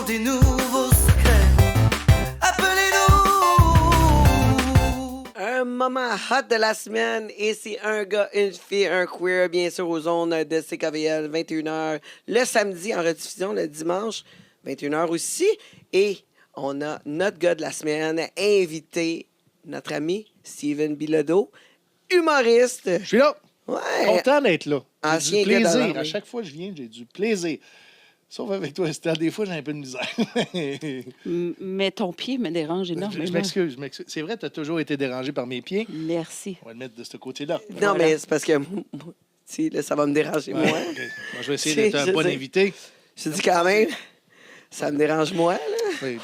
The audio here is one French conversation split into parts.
des nouveaux secrets. Appelez-nous. Un moment hot de la semaine et c'est un gars, une fille, un queer, bien sûr, aux ondes de CKVL, 21h, le samedi en rediffusion, le dimanche, 21h aussi. Et on a notre gars de la semaine invité, notre ami Steven Bilodeau, humoriste. Je suis là. Ouais. Content d'être là. J'ai Ancien du gars dans plaisir. l'armée. À chaque fois que je viens, j'ai du plaisir. Sauf avec toi, Estelle, des fois, j'ai un peu de misère. Mais ton pied me dérange énormément. Je m'excuse. C'est vrai, tu as toujours été dérangé par mes pieds. Merci. On va le mettre de ce côté-là. Non, Voilà. mais c'est parce que moi, tu sais, là, ça va me déranger Ouais, moins. OK. Moi, je vais essayer C'est- d'être un je bon sais. invité. Je dis quand même, ça me dérange moins, là. Oui,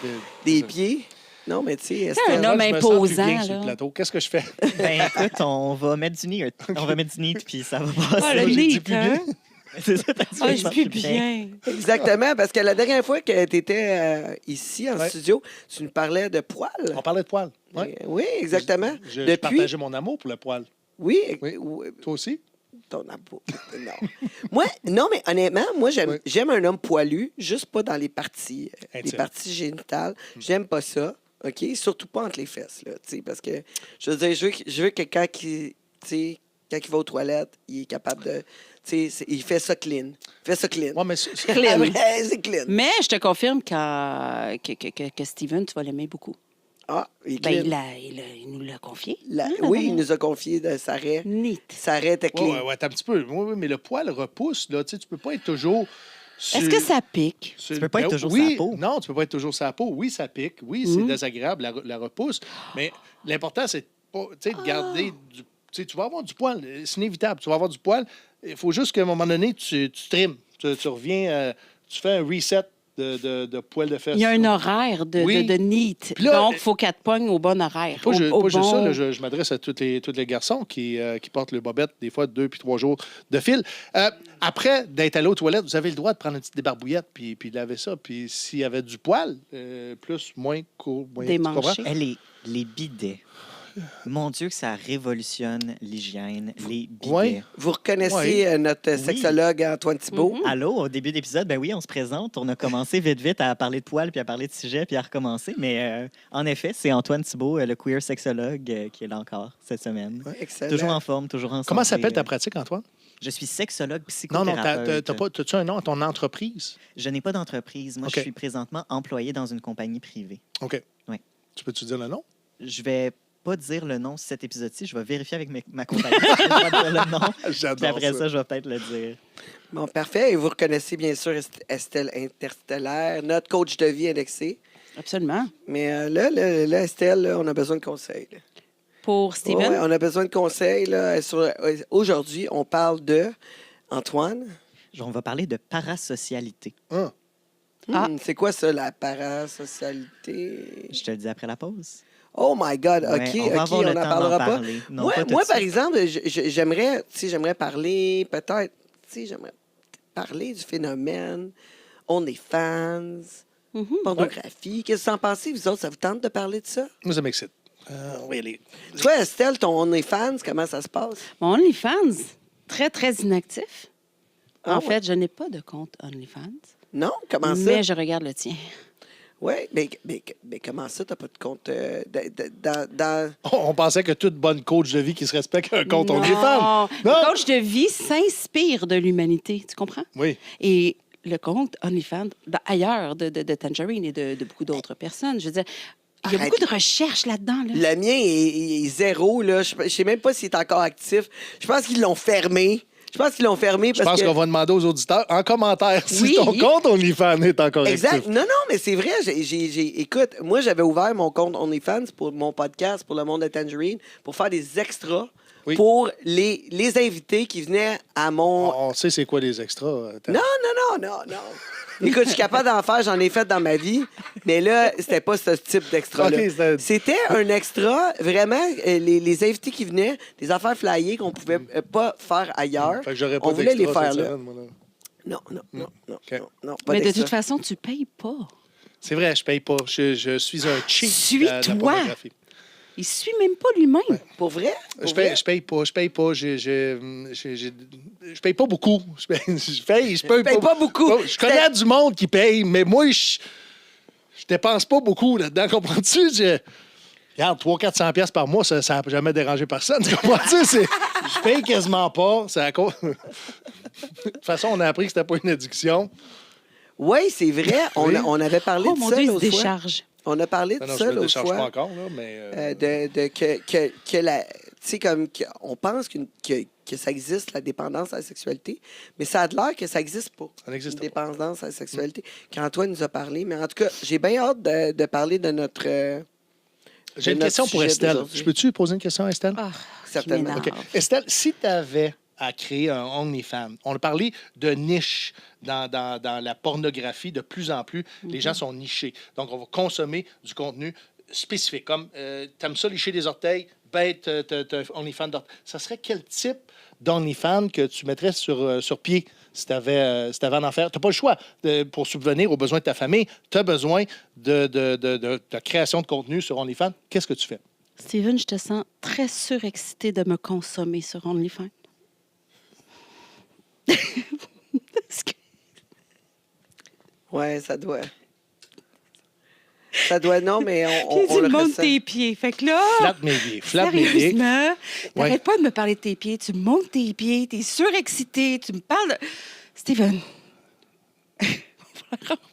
Des pieds. Non, mais tu sais, un Estelle, homme je me sens plus imposant, bien sur là. le plateau. Qu'est-ce que je fais? Ben écoute, on va mettre du nid, puis ça va passer. Ah, le j'ai dit lit, plus hein? C'est ça, t'as dit, Ah, je je sens pue plus bien. exactement, parce que la dernière fois que tu étais ici en Ouais. studio, tu nous parlais de poils. On parlait de poils. Ouais. Oui, exactement. Je Depuis, partageais mon amour pour le poil. oui, Oui. Toi aussi? ton amour. Non. Moi, non, mais honnêtement, moi, Oui. j'aime un homme poilu, juste pas dans les parties Intime. génitales. J'aime pas ça, OK? Surtout pas entre les fesses, là, tu sais, parce que, je veux dire, je veux que quand il, tu sais, quand il va aux toilettes, il est capable de, tu sais, il fait ça clean. Il fait ça clean. Ouais, mais Ah, ouais, c'est clean. Mais je te confirme que Steven, tu vas l'aimer beaucoup. Ah, il est Ben, clean. il nous l'a confié. Oui, il nous a confié de Sarret. Neat. Sarret était clean. ouais, attends un petit peu. Oui, mais le poil repousse, là. Tu sais, tu peux pas être toujours. Est-ce que ça pique? Tu peux pas être toujours oui, sa peau. Non, tu peux pas être toujours sa peau. Oui, ça pique. Oui, c'est désagréable, la repousse. Mais l'important, c'est pas, tu sais, de garder du. Tu sais, tu vas avoir du poil. C'est inévitable. Tu vas avoir du poil. Il faut juste qu'à un moment donné, tu trimes. Tu reviens. Tu fais un reset de poil de fesses. Il y a un horaire Oui. de neat. Puis là, Donc, il faut qu'elle te pogne au bon horaire. Pas juste au ça, bon- là, je m'adresse à tous les garçons qui portent le bobette des fois 2 puis 3 jours de fil. Après d'être allé aux toilettes, vous avez le droit de prendre une petite débarbouillette puis de laver ça. Puis s'il y avait du poil, plus, moins, court, moins... tu Démanché. comprends? Elle les bidets. Mon Dieu, que ça révolutionne l'hygiène, les bidets. Ouais. Vous reconnaissez Oui. notre Oui. sexologue Antoine Thibault? Allô, au début d'épisode, ben oui, on se présente. On a commencé vite à parler de poils, puis à parler de sujets, puis à recommencer. Mais en effet, c'est Antoine Thibault, le queer sexologue, qui est là encore cette semaine. Ouais, excellent. Toujours en forme, toujours en Comment santé. s'appelle ta pratique, Antoine? Je suis sexologue Non, psychothérapeute. t'as-tu un nom à ton entreprise? Je n'ai pas d'entreprise. Moi, OK. je suis présentement employé dans une compagnie privée. OK. Oui. Tu peux-tu dire le nom? Je vais pas dire le nom cet épisode-ci. Je vais vérifier avec ma compagnie. Je vais dire le nom. Puis J'adore après ça, je vais peut-être le dire. Bon, parfait. Et vous reconnaissez bien sûr Estelle Interstellaire, notre coach de vie indexé. Absolument. Mais là, Estelle, là, on a besoin de conseils. là. Pour Steven, Ouais, on a besoin de conseils. Là, aujourd'hui, on parle de Antoine. On va parler de parasocialité. Ah. Ah. C'est quoi ça, la parasocialité? Je te le dis après la pause. Oh my God, OK, Ouais, on va OK, avoir on le n'en temps parlera d'en pas. parler. Non, Moi, pas tout moi de par suite. exemple, j'aimerais parler, peut-être, j'aimerais parler du phénomène OnlyFans, pornographie. Qu'est-ce que vous en pensez, vous autres? Ça vous tente de parler de ça? Moi, ça m'excite. On va y aller. Toi, Estelle, ton OnlyFans, comment ça se passe? mon OnlyFans, très, très inactif. Ah en ouais? fait, je n'ai pas de compte OnlyFans, Non? Comment ça? mais je regarde le tien. Oui, mais comment ça, t'as pas de compte dans... On pensait que toute bonne coach de vie qui se respecte a un compte Non. OnlyFans. Le Non? coach de vie s'inspire de l'humanité, tu comprends? Oui. Et le compte OnlyFans, ailleurs de Tangerine et de beaucoup d'autres personnes, je veux dire, il y a Arrête. beaucoup de recherches là-dedans. Là. Le mien est zéro, là. Je sais même pas s'il est encore actif. Je pense qu'ils l'ont fermé. Je pense Je parce pense que... qu'on va demander aux auditeurs en commentaire si Oui. ton compte OnlyFans est encore Exact. actif. Non, mais c'est vrai. Écoute, moi, j'avais ouvert mon compte OnlyFans pour mon podcast, pour le monde de Tangerine, pour faire des extras Oui. pour les invités qui venaient à mon... On sait c'est quoi les extras. Attends. Non. Écoute, je suis capable d'en faire, j'en ai fait dans ma vie, mais là, c'était pas ce type d'extra-là. OK, c'était- C'était un extra, vraiment, les invités qui venaient, des affaires flyées qu'on pouvait pas faire ailleurs. Fait que j'aurais pas On voulait les d'extra faire cette là. semaine, moi, là. Non, OK. non, pas Mais de d'extra. toute façon, tu payes pas. C'est vrai, je paye pas. Je suis un cheat Suis-toi. de la pornographie. Il suit même pas lui-même. Pour vrai? Je paye pas. Je paye pas beaucoup. Je paye paye pas beaucoup. Je connais du monde qui paye, mais moi, je dépense pas beaucoup là-dedans, comprends-tu? Regarde, 300-400 pièces par mois, ça n'a jamais dérangé personne, tu comprends-tu? Je paye quasiment pas. De toute façon, on a appris que c'était pas une addiction. Oui, c'est vrai. Oui. On avait parlé Oh de mon ça Dieu, il se l'autre fois. décharge. On a parlé de Non, ça je ne l'autre décharge pas fois. encore, là, mais... Que la. Tu sais, comme. On pense que ça existe, la dépendance à la sexualité, mais ça a l'air que ça n'existe pas. Ça n'existe Une pas. dépendance à la sexualité. Qu'Antoine nous a parlé. Mais en tout cas, j'ai bien hâte de parler de notre. J'ai une notre question pour sujet Estelle. d'aujourd'hui. Je peux-tu poser une question à Estelle? Ah, Certainement. qui OK. m'énerve. Estelle, si tu avais à créer un OnlyFans, on a parlé de niche dans la pornographie. De plus en plus, les gens sont nichés. Donc, on va consommer du contenu spécifique. Comme, t'aimes ça, licher des orteils? Bête, t'as OnlyFans d'orteils. Ça serait quel type d'OnlyFans que tu mettrais sur pied si tu avais en enfer? Tu n'as pas le choix pour subvenir aux besoins de ta famille. Tu as besoin de création de contenu sur OnlyFans. Qu'est-ce que tu fais? Steven, je te sens très surexcité de me consommer sur OnlyFans. Est-ce que- Ouais, ça doit. Ça doit, non, mais on J'ai dit, le monte ressent. tes pieds. Fait que là, Flatte mes pieds. Flatte mes pieds. sérieusement, Ouais. t'arrêtes pas de me parler de tes pieds. Tu montes tes pieds, t'es surexcité, tu me parles de... Steven.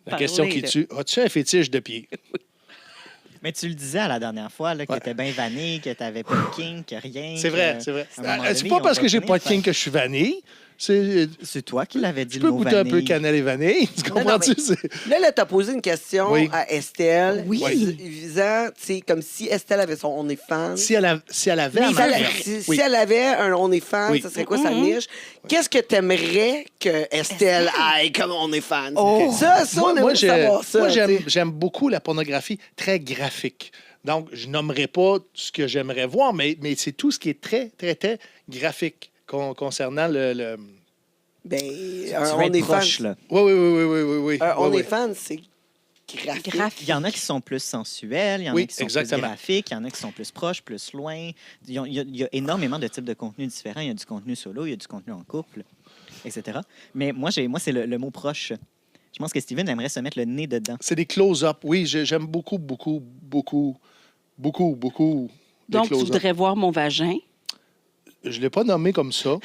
La question qui tue. As-tu un fétiche de pieds? Mais tu le disais à la dernière fois là, que Ouais. tu étais bien vanille, que tu n'avais pas de kink, que rien. C'est vrai, que- c'est vrai. à un moment C'est donné, pas on parce va que j'ai finir pas de par- king que je suis vanille. C'est toi qui l'avais dit Tu le peux mot goûter un peu vanille. cannelle et vanille. Tu Non, non, comprends-tu? mais- Là, tu as posé une question Oui. à Estelle. Oui. Visant, tu sais, comme si Estelle avait son OnlyFans. Si elle avait Mais à si elle, m'en faire. si Oui. elle avait un OnlyFans, Oui. ça serait quoi sa niche? Qu'est-ce que tu aimerais que Estelle aille comme OnlyFans? Oh. Ça, on aimerait savoir ça. moi, tu sais. j'aime beaucoup la pornographie très graphique. Donc, je nommerai pas ce que j'aimerais voir, mais c'est tout ce qui est très, très, très graphique concernant le... Ben, Tu un vas être proche, OnlyFans. là. Oui. Un Oui, oui. OnlyFans, c'est graphique. Il y en a qui sont plus sensuels, il y en Oui, a qui sont exactement. plus graphiques, il y en a qui sont plus proches, plus loin. Il y a énormément de types de contenus différents. Il y a du contenu solo, il y a du contenu en couple, etc. Mais moi c'est le mot proche. Je pense que Steven aimerait se mettre le nez dedans. C'est des close-up. Oui, j'aime beaucoup, beaucoup, beaucoup, beaucoup, beaucoup des Donc, tu close-up. voudrais voir mon vagin Je ne l'ai pas nommé comme ça,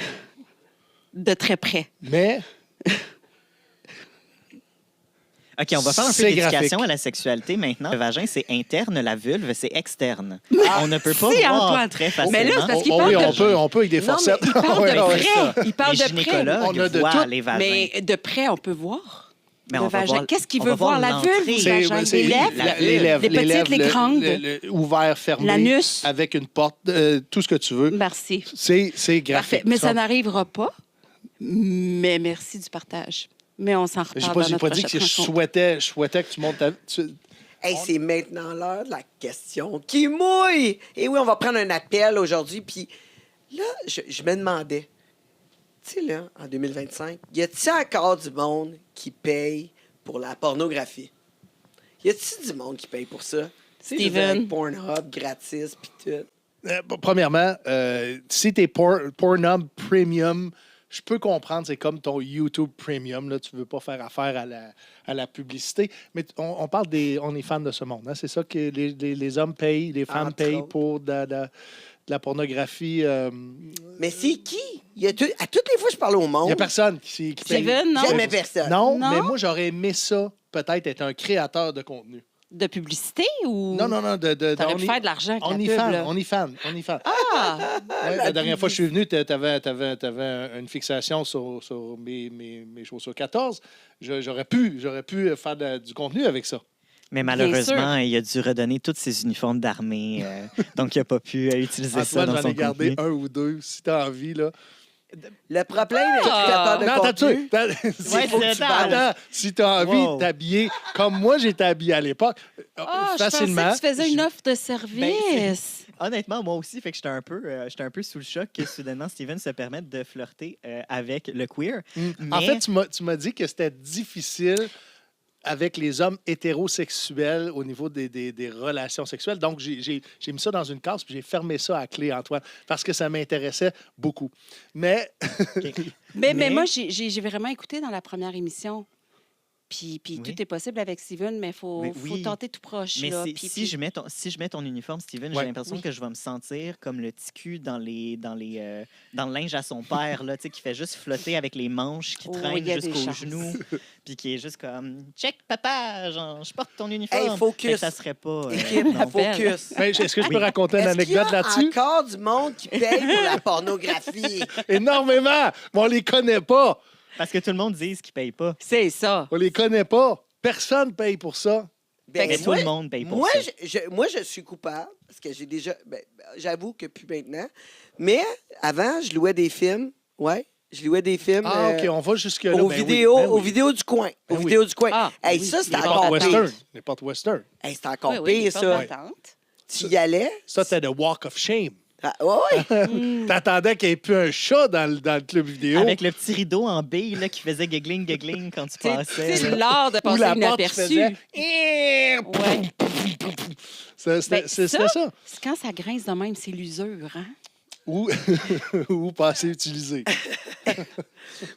de très près. mais OK, on va faire un peu C'est d'éducation graphique. à la sexualité maintenant. Le vagin, c'est interne, la vulve, c'est externe. On ne peut pas Si, voir Antoine. très Mais facilement. là, c'est parce qu'il oh, parle oui, de... on peut avec des Non, mais forcettes. Il parle Ouais, de ouais, près. ça. Il parle Les de près. gynécologues On a de voient tout. les vagins. Mais de près, on peut voir. Mais le on va vagin. voir- Qu'est-ce qu'il on veut va voir voir? La vulve ou l'entrée. le vagin? Les lèvres? Les lèvres. Les petites, lèvres, les grandes? Ouvert, fermé. L'anus? Avec une porte, tout ce que tu veux. Merci. C'est Parfait. graphique. Mais ça n'arrivera pas. Mais merci du partage. Mais on s'en J'ai reparle pas, dans j'ai notre pas dit que prochaine je rencontre. souhaitais que tu montes ta... Hey, c'est maintenant l'heure de la question qui mouille. Et oui, on va prendre un appel aujourd'hui. Puis là, je me demandais, tu sais, là, en 2025, y a-t-il encore du monde qui paye pour la pornographie? Y a-t-il du monde qui paye pour ça? Tu sais, je veux dire, Steven. avec Pornhub, gratis, puis tout. Premièrement, si t'es Pornhub Premium, je peux comprendre, c'est comme ton YouTube Premium. Là, tu veux pas faire affaire à la publicité. Mais on parle des... On est fans de ce monde. Hein? C'est ça que les hommes payent, les femmes Entre payent autres. pour de la pornographie. Mais c'est qui? À toutes les fois que je parle au Il monde, n'y a personne qui paye. Steven, non? jamais personne. Non, Non? mais moi, j'aurais aimé ça, peut-être être un créateur de contenu. De publicité ou... Non. T'aurais pu faire de l'argent avec la pub, là. On y fan. Ah! Ouais, la dernière fois que je suis venu, tu avais une fixation sur mes chaussures 14. J'aurais pu faire du contenu avec ça. Mais malheureusement, il a dû redonner tous ses uniformes d'armée. Donc, il n'a pas pu utiliser ça Antoine, dans j'en son ai gardé contenu. un ou deux, si tu as envie. Là. Le problème avec les créateurs de Non, attends, contenu... Ouais, faut que c'est tu ça. parles. Attends, si tu as envie Wow. de t'habiller comme moi, j'étais habillé à l'époque, Ah, facilement. je pensais que tu faisais une offre de service. Honnêtement, moi aussi, fait que j'étais un peu sous le choc que soudainement Steven se permette de flirter avec le queer. En Mais- fait, tu m'as dit que c'était difficile avec les hommes hétérosexuels au niveau des relations sexuelles. Donc, j'ai mis ça dans une case puis j'ai fermé ça à clé, Antoine, parce que ça m'intéressait beaucoup. Mais Mais Mais- moi, j'ai vraiment écouté dans la première émission. Puis Oui. tout est possible avec Steven, mais il faut oui. tenter tout proche. Mais là. c'est- Puis- si, puis- je mets ton uniforme, Steven, Ouais. j'ai l'impression Oui. que je vais me sentir comme le petit cul dans le linge à son père, là, tu sais, qui fait juste flotter avec les manches qui Oh, traînent il y a des jusqu'aux chances. genoux, puis qui est juste comme check papa, genre, je porte ton uniforme. Hey, focus. Fait que ça serait pas. Équipe, non. focus. Mais est-ce que je peux Oui. raconter une Est-ce qu'il y anecdote a là-dessus? encore du monde qui paye pour la pornographie? Énormément! Mais on les connaît pas. Parce que tout le monde dit qu'il paye pas. C'est ça. On les connaît pas. Personne paye pour ça. Ben, Mais tout moi- le monde paye pour Moi, ça. moi, je suis coupable parce que j'ai déjà. J'avoue que plus maintenant. Mais avant, je louais des films. Ouais, je louais des films. Ah, OK, on va jusque-là. aux Ben oui, vidéos, ben oui. aux vidéos du coin. Ben Aux oui. vidéos du coin. Ah, Hey, oui. ça, c'était Les encore portes pire. Western. Les portes western. Hey, c'était encore Oui, oui, pire, les ça. portes battantes. Tu y allais. Ça, c'était le Walk of Shame. Ah, ouais, ouais. T'attendais qu'il n'y ait plus un chat dans le club vidéo. Avec le petit rideau en bille là, qui faisait giggling, giggling quand tu passais. C'est là. l'art de Ou passer la porte qui inaperçu. faisait... Ouais. C'était Ben, c'était ça- ça. Quand ça grince de même, c'est l'usure. Hein? Ou, ou pas assez utilisé.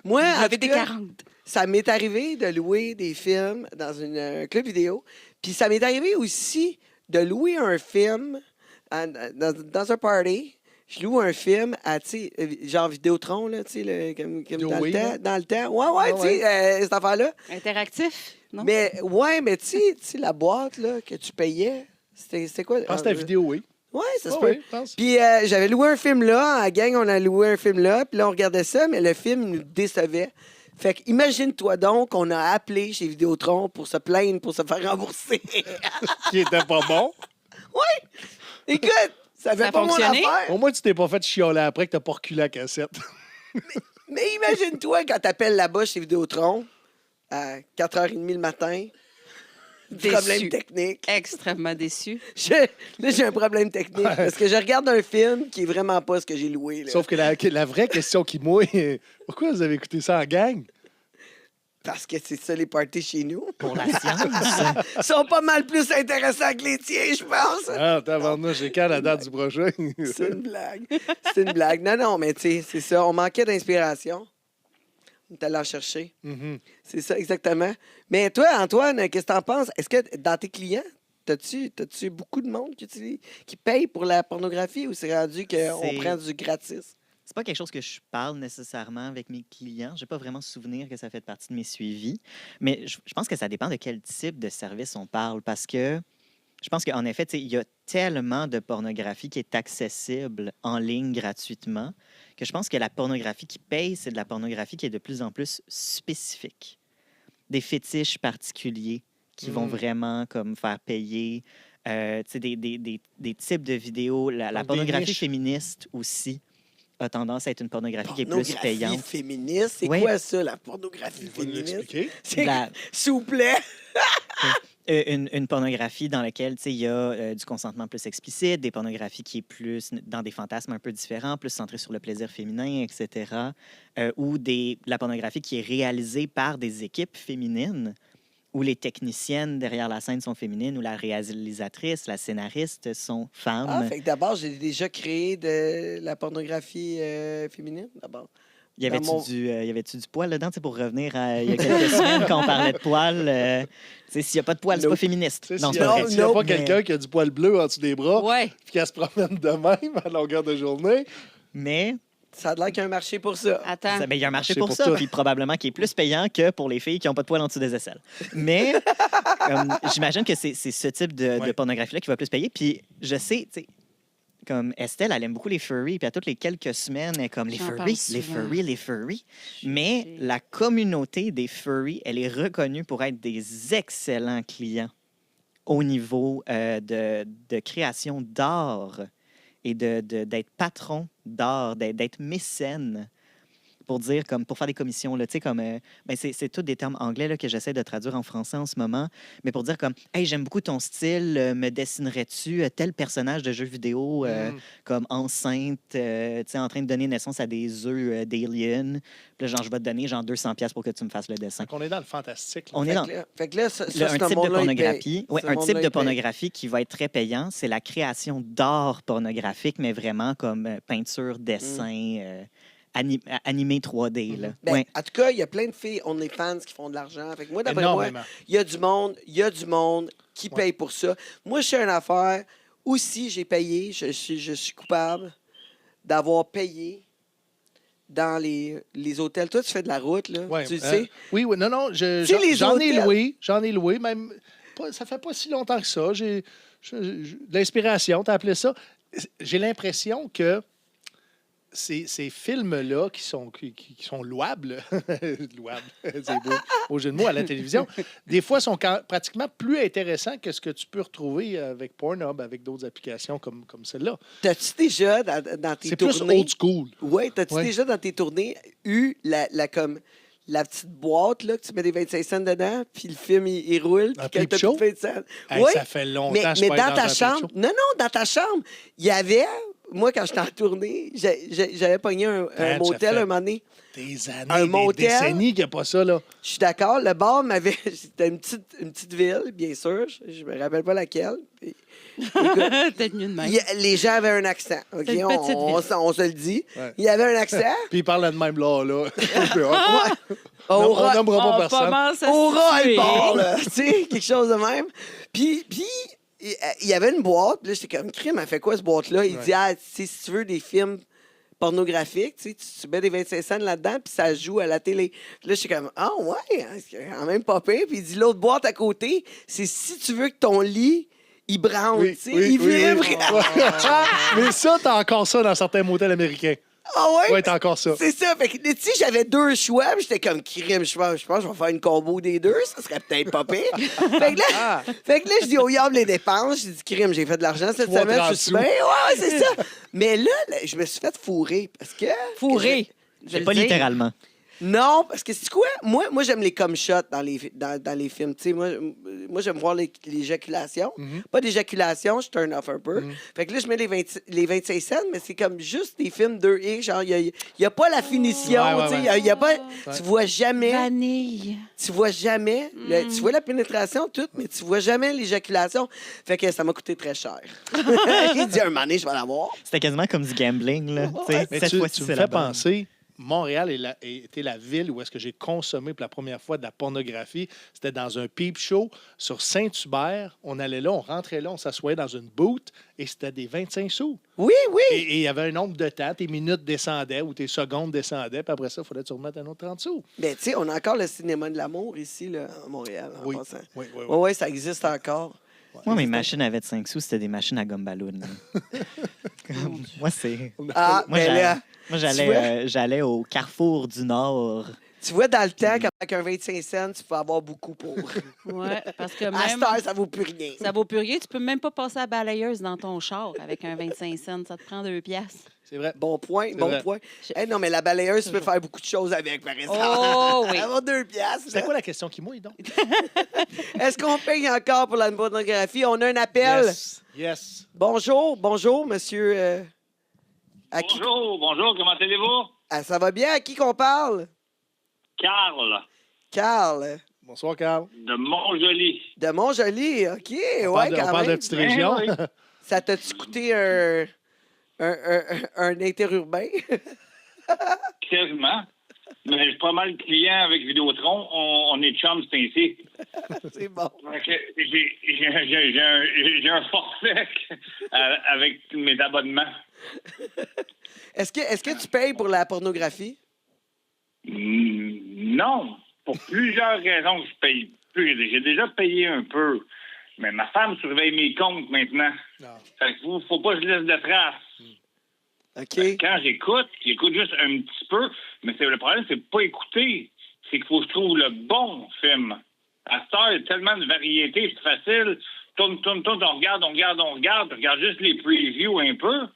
Moi, en J'avais tout des cas, 40. ça m'est arrivé de louer des films dans un club vidéo. Puis ça m'est arrivé aussi de louer un film dans un party. Je loue un film à, tu sais, genre Vidéotron, là, tu sais, comme Vidéo dans, oui, le temps, là. dans le temps. Ouais, ouais, Ah, tu sais, cette affaire-là. Interactif, non? Mais, ouais, mais tu sais, la boîte, là, que tu payais, c'était quoi? Je pense que c'était vidéo, oui. Ouais, ça se Ah peut. oui, je pense. Puis j'avais loué un film là, à la gang, on a loué un film là, puis là, on regardait ça, mais le film nous décevait. Fait que imagine-toi donc qu'on a appelé chez Vidéotron pour se plaindre, pour se faire rembourser. Qui était pas bon. Écoute, ça fait Ça a pas mon fonctionné? affaire. Au moins, tu t'es pas fait chioler après que t'as pas reculé la cassette. Mais imagine-toi quand t'appelles là-bas chez Vidéotron à 4h30 le matin. Déçu. Problème technique. Extrêmement déçu. Là, j'ai un problème technique. Parce que je regarde un film qui est vraiment pas ce que j'ai loué. Là. Sauf que la vraie question qui mouille, pourquoi vous avez écouté ça en gang? Parce que c'est ça les parties chez nous. Pour la science. Ils sont pas mal plus intéressants que les tiens, je pense. Ah, tabarnouche, j'ai quand la date du prochain? C'est une blague. C'est une blague. Non, non, mais tu sais, c'est ça. On manquait d'inspiration. On est allé en chercher. Mhm. C'est ça, exactement. Mais toi, Antoine, qu'est-ce que t'en penses? Est-ce que dans tes clients, t'as-tu beaucoup de monde qui paye pour la pornographie ou c'est rendu qu'on C'est- prend du gratis? C'est pas quelque chose que je parle nécessairement avec mes clients. J'ai pas vraiment souvenir que ça fait partie de mes suivis. Mais je pense que ça dépend de quel type de service on parle. Parce que je pense qu'en effet, tu sais, il y a tellement de pornographie qui est accessible en ligne gratuitement que je pense que la pornographie qui paye, c'est de la pornographie qui est de plus en plus spécifique. Des fétiches particuliers qui vont vraiment comme faire payer. Tu sais, des types de vidéos. La Donc, des pornographie niches. féministe aussi a tendance à être une pornographie qui est plus Pornographie payante. féministe, c'est Oui. quoi ça, la pornographie Faut nous féministe? l'expliquer. C'est- La- S'il vous plaît. une pornographie dans laquelle tu sais, il y a du consentement plus explicite, des pornographies qui est plus dans des fantasmes un peu différents, plus centrés sur le plaisir féminin, etc. Ou la pornographie qui est réalisée par des équipes féminines, où les techniciennes derrière la scène sont féminines, où la réalisatrice, la scénariste sont femmes. Ah, fait que d'abord, j'ai déjà créé de la pornographie féminine, d'abord. Y avait-tu mon- y avait-tu du poil là-dedans, tu sais, pour revenir à il y a quelques semaines quand on parlait de poil? Tu sais, s'il n'y a pas de poil, c'est pas Nope. féministe. Tu sais, Non, s'il c'est y pas a, vrai. s'il y a non, pas mais- quelqu'un qui a du poil bleu en dessous des bras, Ouais. puis qui se promène de même à longueur de journée, Mais Ça a l'air qu'il y a un marché pour ça. Attends. il y a un marché C'est pour pour ça, tout. puis probablement qui est plus payant que pour les filles qui n'ont pas de poil en dessous des aisselles. Mais j'imagine que c'est ce type de Ouais. pornographie-là qui va plus payer. Puis je sais, tu sais, comme Estelle, elle aime beaucoup les furries, puis à toutes les quelques semaines, elle est comme les J'en parle furries, les souvent. furries, les furries. Mais la communauté des furries, elle est reconnue pour être des excellents clients au niveau de création d'art et d'être patron d'art, d'être mécène. Pour dire, comme pour faire des commissions, là, tu sais, comme, ben c'est tous des termes anglais là, que j'essaie de traduire en français en ce moment, mais pour dire comme, hey, j'aime beaucoup ton style, me dessinerais-tu tel personnage de jeu vidéo comme enceinte, tu sais, en train de donner naissance à des œufs d'aliens. Puis là, genre, je vais te donner genre 200$ pour que tu me fasses le dessin. on est dans le fantastique. là. On est dans Fait que là, ça, un c'est type de monde-là, il paye. pornographie. Ouais, Ce un monde-là, type de il paye. pornographie qui va être très payant, c'est la création d'art pornographique, mais vraiment comme peinture, dessin, animé 3D. Là. Ben, Ouais. En tout cas, il y a plein de filles OnlyFans qui font de l'argent. Fait que moi, d'après moi, Énormément. il y a du monde qui paye pour ça. Moi, je suis une affaire. Aussi, j'ai payé. Je suis coupable d'avoir payé dans les hôtels. Toi, tu fais de la route, là. Ouais, Tu le sais? Oui, oui. Non, Tu sais, les j'en ai hôtels. loué. J'en ai loué. Même, ça fait pas si longtemps que ça. J'ai de l'inspiration, tu as appelé ça. J'ai l'impression que ces films-là qui sont louables, louables, c'est beau jeu de mots à la télévision, des fois sont pratiquement plus intéressants que ce que tu peux retrouver avec Pornhub, avec d'autres applications comme celle-là. T'as-tu déjà, dans tes C'est plus tournées... old school. Oui, t'as-tu Ouais. déjà, dans tes tournées, eu la petite boîte, là, que tu mets des 25 cents dedans, puis le film, il roule, Un puis quand peep t'as show? plus de 25 cents. Hey, Oui, ça fait longtemps mais, que je mais suis pas dans allé ta un peep chambre... show. Non, dans ta chambre, il y avait... Moi, quand j'étais en tournée, j'avais pogné un Man, ça motel fait un moment donné. Des années, Un des motel? décennies qu'il n'y a pas ça, là. Je suis d'accord. Le bar m'avait... C'était une petite ville, bien sûr. Je me rappelle pas laquelle. Puis, Peut-être mieux de même. les gens avaient un accent. OK? C'est une petite ville. On se le dit. Ouais. Il y avait un accent. Puis il parle de même là. On Aura, nommera pas On personne. commence à aura situer. le bar, là. Tu sais, quelque chose de même. Puis il y avait une boîte. Puis là, j'étais comme, crime, elle fait quoi, cette boîte-là? Il Ouais. dit, si tu veux des films pornographiques, tu mets des 25 cents là-dedans, puis ça joue à la télé. Puis là, j'étais comme, ah ouais, hein, c'est quand même pas pire. Puis il dit, l'autre boîte à côté, c'est si tu veux que ton lit, il branle, Oui, tu sais, oui, il oui, vibre. oui. Mais ça, t'as encore ça dans certains motels américains. Ah ouais? Ouais, t'as encore ça. C'est ça. Fait que, tu sais, j'avais deux choix, puis j'étais comme, crime, je pense que je vais faire une combo des deux. Ça serait peut-être pas pire. fait que là, je dis au Yab les dépenses. J'ai dit, crime, j'ai fait de l'argent cette 3,30 semaine. Je suis bien. Ouais, c'est ça. Mais là, je me suis fait fourrer. Parce que. Fourré. Je vais Pas le dire. littéralement. Non, parce que c'est quoi? Moi j'aime les come shots dans les films. Tu sais, moi j'aime voir l'éjaculation. Pas d'éjaculation, je turn off un peu. Fait que là, je mets les 25 cents, mais c'est comme juste des films 2X. Genre, il n'y a pas la finition. Ouais, tu sais, ouais. y a pas, tu vois jamais. Vanille. Tu vois jamais. Tu vois la pénétration, tout, mais tu vois jamais l'éjaculation. Fait que ça m'a coûté très cher. J'ai dit un moment donné, je vais l'avoir. C'était quasiment comme du gambling. Là. Tu sais, Mais cette tu fois-ci, me c'est fais la bonne. penser, Montréal était la ville où est-ce que j'ai consommé pour la première fois de la pornographie. C'était dans un peep show sur Saint-Hubert. On allait là, on rentrait là, on s'assoyait dans une booth et c'était des 25 sous. Oui, oui. Et il y avait un nombre de temps, tes minutes descendaient ou tes secondes descendaient, puis après ça, il fallait que tu remettes un autre 30 sous. Mais tu sais, on a encore le cinéma de l'amour ici, là, à Montréal, en Oui, passant. oui, oui. Oui, ça existe encore. Moi, mes machines avaient de 5 sous, c'était des machines à gomme ballon. Moi, c'est. Ah, Moi, mais là, Moi, Tu vois? j'allais au Carrefour du Nord. tu vois, dans le temps, qu'avec un 25 cents, tu peux avoir beaucoup pour. Oui, parce que À cette même. heure, ça vaut plus rien. Ça vaut plus rien. Tu peux même pas passer à balayeuse dans ton char avec un 25 cents. Ça te prend 2 piastres. C'est vrai. Bon point, bon vrai. point. Hey, non, mais la balayeuse, tu peux faire beaucoup de choses avec, par exemple. Oh, oui. Elle vaut 2 piastres. C'était quoi la question qui mouille, donc? Est-ce qu'on paye encore pour la pornographie? On a un appel. Yes. Yes. Bonjour, monsieur. À qui... Bonjour, comment allez-vous? Ah, ça va bien? À qui qu'on parle? Carl, Carl. Bonsoir, Carl. de Montjoli. De Montjoli, OK. On Ouais, parle de, on quand parle de même. petite région. Oui. Ça t'a-tu coûté un interurbain? Quasiment. Mais je suis pas mal client avec Vidéotron. On est chums, c'est ainsi. C'est bon. Fait que j'ai un forfait avec mes abonnements. Est-ce que tu payes pour la pornographie? Non. Pour plusieurs raisons que je paye plus. J'ai déjà payé un peu. Mais ma femme surveille mes comptes maintenant. Non. Fait que faut pas que je laisse de traces. OK. Quand j'écoute juste un petit peu, mais le problème, c'est pas écouter. C'est qu'il faut que je trouve le bon film. À cette heure, il y a tellement de variétés, c'est facile. Tourne, on regarde, puis regarde juste les previews un peu.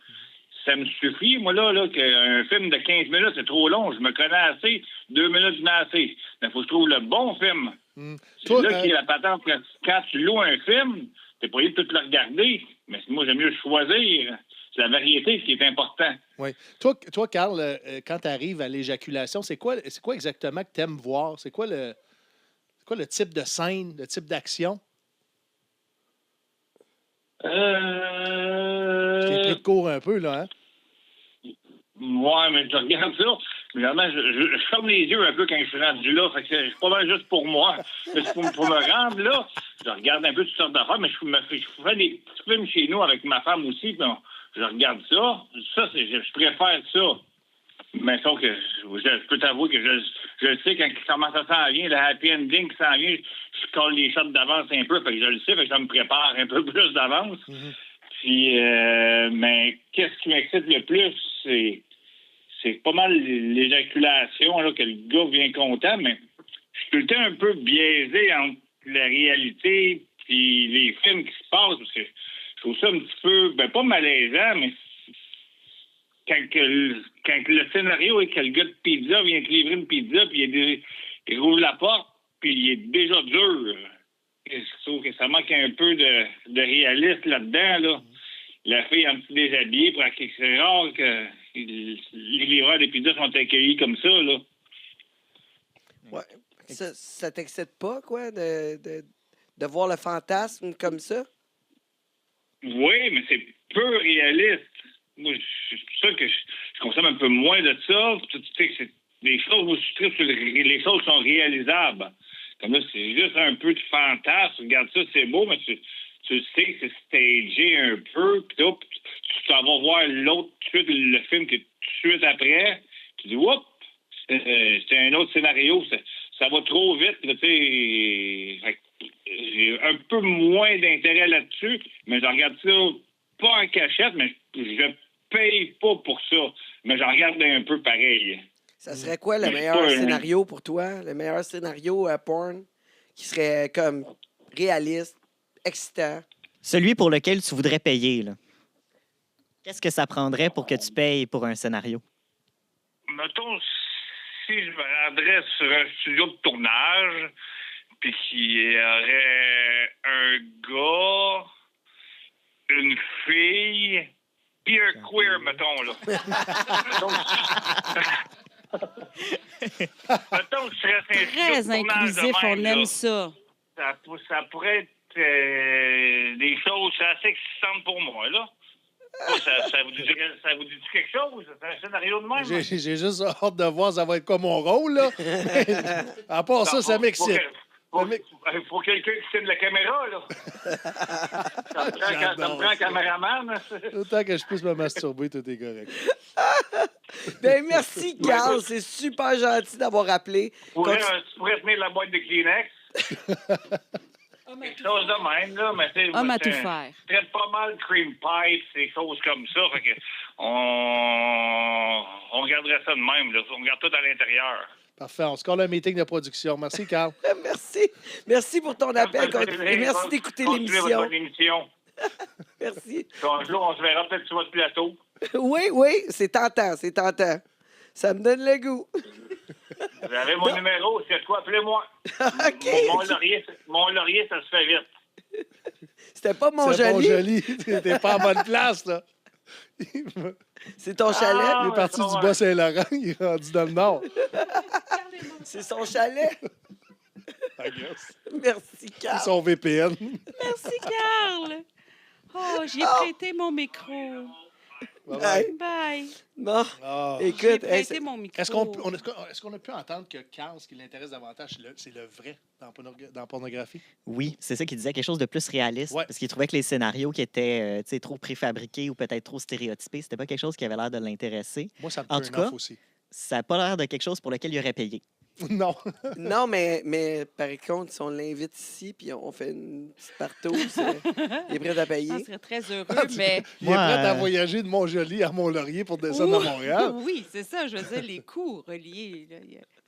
Ça me suffit, moi, là qu'un film de 15 minutes, c'est trop long. Je me connais assez. 2 minutes, je m'en assez. Mais il faut que je trouve le bon film. C'est Toi, là qui est la patente. Quand tu loues un film, t'es pas obligé de tout le regarder. Mais moi, j'aime mieux choisir. C'est la variété qui est important. Oui. Toi, Carl, quand tu arrives à l'éjaculation, c'est quoi exactement que tu aimes voir? C'est quoi le type de scène, le type d'action? Je t'ai pris de court un peu, là, hein? Ouais, mais je regarde ça. Mais vraiment, je ferme les yeux un peu quand je suis rendu là. Fait que c'est pas mal juste pour moi. Mais pour me rendre là, je regarde un peu toutes sortes d'affaires, mais je fais des petits films chez nous avec ma femme aussi. Puis je regarde ça. Ça, je préfère ça. Mais sauf que je peux t'avouer que je sais quand comment ça s'en vient, le happy ending qui s'en vient, je colle les shots d'avance un peu, fait que je le sais, fait que ça me prépare un peu plus d'avance. Puis, mais qu'est-ce qui m'excite le plus, c'est pas mal l'éjaculation, là, que le gars vient content, mais je suis tout le temps un peu biaisé entre la réalité et les films qui se passent, parce que je trouve ça un petit peu, pas malaisant, mais quand le scénario est que le gars de pizza vient te livrer une pizza, puis il rouvre la porte, puis il est déjà dur. Et je trouve que ça manque un peu de réalisme là-dedans, là. La fille en petit déshabillé, pour que c'est rare que les livreurs des pizzas sont accueillis comme ça, là. Ouais. Ça t'excite pas, quoi, de voir le fantasme comme ça? Oui, mais c'est peu réaliste. Moi, c'est pour ça que je consomme un peu moins de ça. Tu sais que c'est des choses où je tripe sur les choses sont réalisables. Comme là, c'est juste un peu de fantasme. Regarde ça, c'est beau, mais tu sais que c'est stagé un peu. Puis là, tu t'en vas voir l'autre tout de suite, le film que tout de suite après. Tu dis, oups, c'est un autre scénario. Ça va trop vite. Là, j'ai un peu moins d'intérêt là-dessus, mais je regarde ça pas en cachette, mais je paye pas pour ça. Mais j'en regarde un peu pareil. Ça serait quoi le meilleur scénario pour toi? Le meilleur scénario à porn qui serait comme réaliste, excitant? Celui pour lequel tu voudrais payer, là. Qu'est-ce que ça prendrait pour que tu payes pour un scénario? Mettons, si je me rendrais sur un studio de tournage, puis qu'il y aurait un gars, une fille, puis un queer, mettons, là. Mettons que je serais un Très studio de tournage inclusif, de même, on aime là. ça. Ça pourrait être des choses assez excitantes pour moi, là. Ça vous dit quelque chose? C'est un scénario de même? J'ai juste hâte de voir ça va être quoi mon rôle, là. À part ça m'excite. Il faut quelqu'un qui tienne la caméra, là. Ça me prend un caméraman. Autant que je puisse me masturber, tout est correct. Ben merci, Carl. C'est super gentil d'avoir appelé. Tu pourrais tenir la boîte de Kleenex. Quelque chose de même, là. Mais tu sais, Homme moi, à tout faire. je traite pas mal de cream pie, ces choses comme ça. Fait que on garderait ça de même, là. On garde tout à l'intérieur. Parfait. On se colle un meeting de production. Merci, Carl. Merci. Merci pour ton appel. Et merci d'écouter Continuez votre l'émission. bonne émission. Merci. Un jour, on se verra peut-être sur votre plateau. Oui, c'est tentant, c'est tentant. Ça me donne le goût. Vous avez mon numéro, c'est quoi? Appelez-moi. OK. Mon laurier, ça se fait vite. C'était pas mon C'est bon, joli. joli. T'es pas en bonne place, là. C'est ton chalet. Ah, Il est parti du Bas-Saint-Laurent, il est rendu dans le Nord. C'est son chalet. I guess. Merci, Carl. Son VPN. Merci, Carl. Oh, j'ai prêté mon micro. Bye. Bye. Bon, Ah. J'ai écoute, prêté mon micro. Est-ce qu'on a pu entendre que Carl, ce qui l'intéresse davantage, c'est le vrai dans la pornographie? Oui, c'est ça qu'il disait, quelque chose de plus réaliste. Ouais. Parce qu'il trouvait que les scénarios qui étaient tu sais, trop préfabriqués ou peut-être trop stéréotypés, c'était pas quelque chose qui avait l'air de l'intéresser. Moi, ça me En turn tout cas, off aussi. Ça n'a pas l'air de quelque chose pour lequel il aurait payé. Non. non, mais par contre, si on l'invite ici puis on fait une petite partouze, il est prêt à payer. On serait très heureux, mais... Il est Moi, prêt à voyager de Mont-Joli à Mont-Laurier pour descendre à Montréal. Oui, c'est ça. Je veux dire, les coûts reliés, là,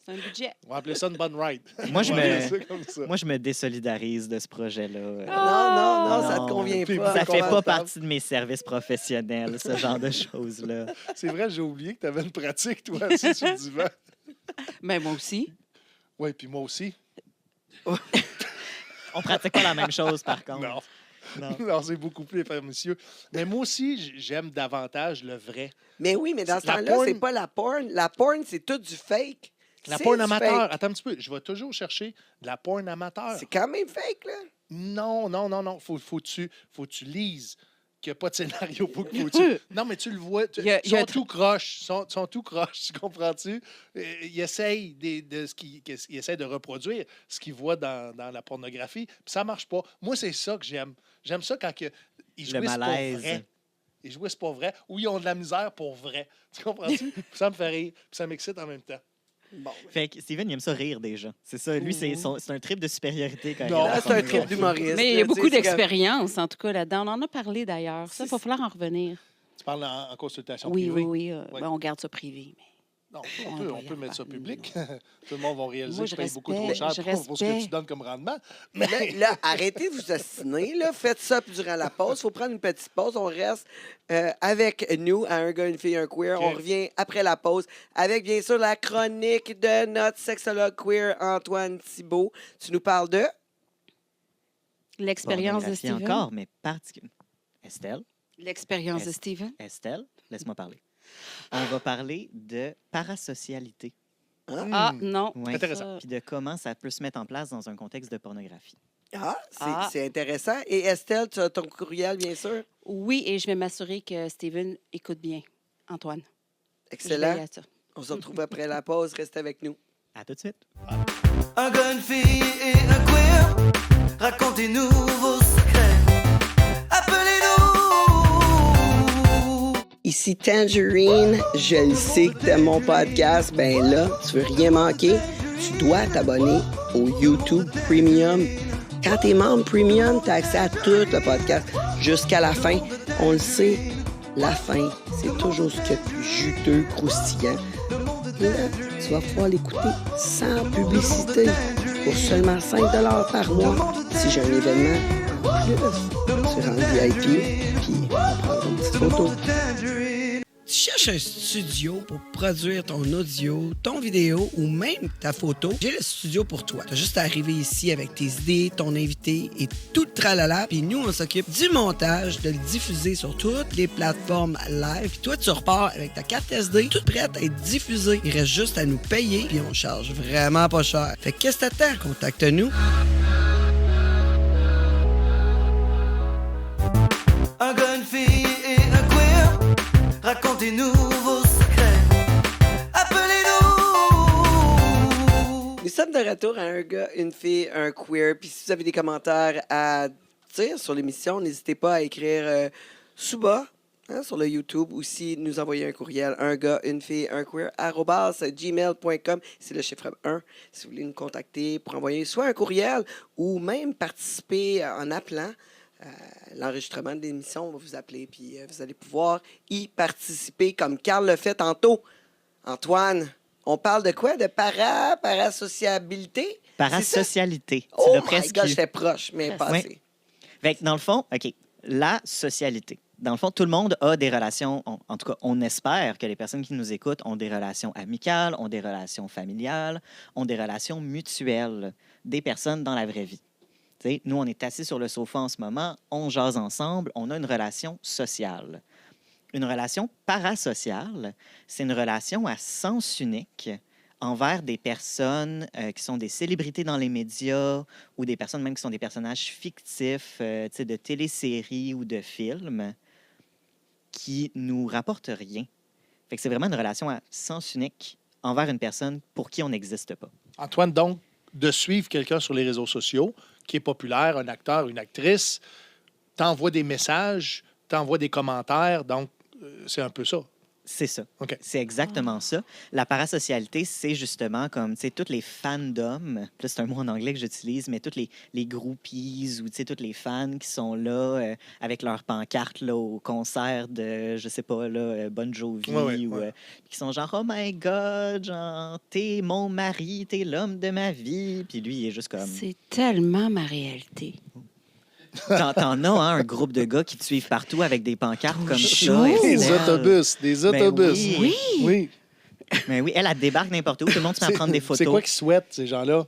c'est un budget. On va appeler ça une bonne ride. Moi, je On va appeler ça me, comme ça. moi, je me désolidarise de ce projet-là. Non, ça Non. te convient Puis pas. Ça fait pas Confortable. partie de mes services professionnels, ce genre de choses-là. C'est vrai, j'ai oublié que tu avais une pratique, toi, assis sur le divan. Mais moi aussi. Oui, puis moi aussi. On pratique pas la même chose, par contre. Non. Non. Non, c'est beaucoup plus monsieur. Mais moi aussi, j'aime davantage le vrai. Mais oui, mais dans ce La temps-là, porn- c'est pas la porn. La porn, c'est tout du fake. La C'est porn du amateur. fake. Attends un petit peu. Je vais toujours chercher de la porn amateur. C'est quand même fake, là. Non. Faut que tu lises qu'il n'y a pas de scénario pour que tu... Non, mais tu le vois. Ils sont tout croches. Sont tout croches, tu comprends-tu? Ils essayent ils essayent de reproduire ce qu'ils voient dans la pornographie, puis ça ne marche pas. Moi, c'est ça que j'aime. J'aime ça quand ils jouissent pour vrai. Ils jouissent pour vrai ou ils ont de la misère pour vrai. Tu comprends-tu? Puis ça me fait rire, puis ça m'excite en même temps. Bon. Fait que Steven, il aime ça rire déjà. C'est ça. Lui, c'est un trip de supériorité quand Non, il regarde C'est un la trip d'humoriste. Mais il y a là, beaucoup tu sais, c'est d'expérience, en tout cas, là-dedans. On en a parlé d'ailleurs. Ça, il va falloir en revenir. Tu parles en consultation Oui, privée? oui. Ouais. Ben, on garde ça privé. Mais... Non, On va on y peut en mettre ça parler, public. Tout le monde va réaliser Moi, que tu je payes beaucoup trop respecte, cher je pour ce que tu respecte. donnes comme rendement. Mais là, arrêtez de vous assiner. Là. Faites ça puis durant la pause. Il faut prendre une petite pause. On reste avec nous à Un gars, une fille, un queer. OK. On revient après la pause avec, bien sûr, la chronique de notre sexologue queer, Antoine Thibault. Tu nous parles de... L'expérience de Pornographie Steven. encore, mais particulièrement. L'expérience de Steven. Estelle, laisse-moi parler. On va parler de parasocialité. Ah, non. Ouais. Intéressant. Puis de comment ça peut se mettre en place dans un contexte de pornographie. C'est intéressant. Et Estelle, tu as ton courriel, bien sûr. Oui, et je vais m'assurer que Steven écoute bien, Antoine. Je Excellent. veille à ça. On se retrouve après la pause. Reste avec nous. À tout de suite. Un gars, une fille et un queer. Racontez-nous vos secrets. Appelez-nous. Ici Tangerine, je le sais que t'aimes mon podcast. Ben là, tu veux rien manquer, tu dois t'abonner au YouTube Premium. Quand t'es membre Premium, t'as accès à tout le podcast jusqu'à la fin. On le sait, la fin, c'est toujours ce qu'il y a de plus juteux, croustillant. Et là, tu vas pouvoir l'écouter sans publicité pour seulement 5 $ par mois. Si j'ai un événement en plus, tu rentres VIP, puis on prend une petite photo. Tu cherches un studio pour produire ton audio, ton vidéo ou même ta photo? J'ai le studio pour toi. Tu as juste à arriver ici avec tes idées, ton invité et tout le tralala. Puis nous, on s'occupe du montage, de le diffuser sur toutes les plateformes live. Puis toi, tu repars avec ta carte SD, toute prête à être diffusée. Il reste juste à nous payer, puis on charge vraiment pas cher. Fait que qu'est-ce que t'attends? Contacte-nous. Un gars, une fille et un queer. Racontez-nous vos secrets. Appelez-nous. Nous sommes de retour à Un gars, une fille, un queer. Puis si vous avez des commentaires à dire sur l'émission, n'hésitez pas à écrire sous bas sur le YouTube ou si nous envoyer un courriel, un gars, une fille, un queer, @gmail.com. C'est le chiffre 1. Si vous voulez nous contacter pour envoyer soit un courriel ou même participer en appelant. L'enregistrement de l'émission, on va vous appeler, puis vous allez pouvoir y participer comme Carl le fait tantôt. Antoine, on parle de quoi? De parasociabilité? Parasocialité. Oh Tu l'as my presque God, eu. j'étais proche, mais pas Ouais. assez. Fait que dans le fond, OK, la socialité. Dans le fond, tout le monde a des relations, en tout cas, on espère que les personnes qui nous écoutent ont des relations amicales, ont des relations familiales, ont des relations mutuelles, des personnes dans la vraie vie. T'sais, nous, on est assis sur le sofa en ce moment, on jase ensemble, on a une relation sociale. Une relation parasociale, c'est une relation à sens unique envers des personnes qui sont des célébrités dans les médias ou des personnes même qui sont des personnages fictifs de téléséries ou de films qui nous rapportent rien. Fait que c'est vraiment une relation à sens unique envers une personne pour qui on n'existe pas. Antoine, donc, de suivre quelqu'un sur les réseaux sociaux qui est populaire, un acteur, une actrice, t'envoie des messages, t'envoie des commentaires, donc c'est un peu ça. C'est ça. OK. C'est exactement ça. La parasocialité, c'est justement comme, tu sais, toutes les fandoms, là, c'est un mot en anglais que j'utilise, mais toutes les groupies ou, tu sais, toutes les fans qui sont là avec leur pancarte là, au concert de, je sais pas, là, Bon Jovi, ou qui sont genre, oh my God, genre, t'es mon mari, t'es l'homme de ma vie. Puis lui, il est juste comme... C'est tellement ma réalité. T'en as un groupe de gars qui te suivent partout avec des pancartes comme ça. Oui. Des Estelle. autobus, des autobus. Ben Oui. Oui. Mais oui, elle débarque n'importe où. Tout le monde se met à prendre des photos. C'est quoi qu'ils souhaitent, ces gens-là?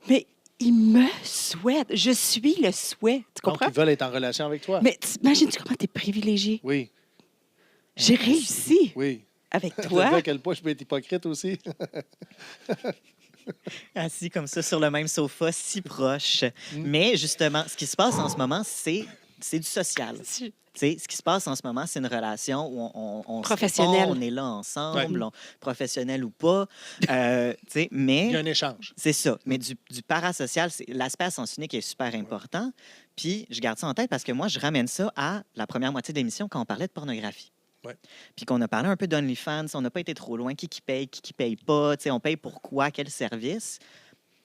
Mais il me souhaite. Je suis le souhait. Tu Donc, comprends? ils veulent être en relation avec toi. Mais imagines-tu comment tu es privilégié? Oui, J'ai réussi oui. avec Tu as vu toi. à quel point je peux être hypocrite aussi? Assis comme ça sur le même sofa, si proche. Mais justement, ce qui se passe en ce moment, c'est du social. sais, ce qui se passe en ce moment, c'est une relation où on se Professionnelle. répond, on est là ensemble, professionnel ou pas. Tu sais, mais Il y a un échange. c'est ça. Mais du parasocial, l'aspect à sens unique est super important. Puis je garde ça en tête parce que moi, je ramène ça à la première moitié de l'émission quand on parlait de pornographie. Ouais. Puis qu'on a parlé un peu d'OnlyFans, on n'a pas été trop loin, qui paye pas, tu sais, on paye pour quoi, quel service.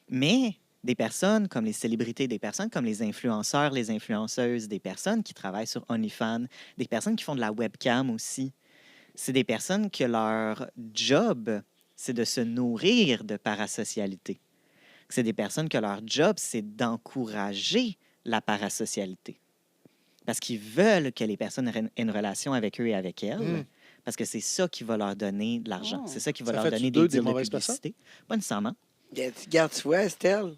Mais des personnes comme les célébrités, des personnes comme les influenceurs, les influenceuses, des personnes qui travaillent sur OnlyFans, des personnes qui font de la webcam aussi, c'est des personnes que leur job, c'est de se nourrir de parasocialité. C'est des personnes que leur job, c'est d'encourager la parasocialité. Parce qu'ils veulent que les personnes aient une relation avec eux et avec elles. Parce que c'est ça qui va leur donner de l'argent. Oh. C'est ça qui va Ça leur fait-tu donner d'eux des des deals de mauvaises personnes? publicité. Pas nécessairement. Regarde, tu vois, Estelle.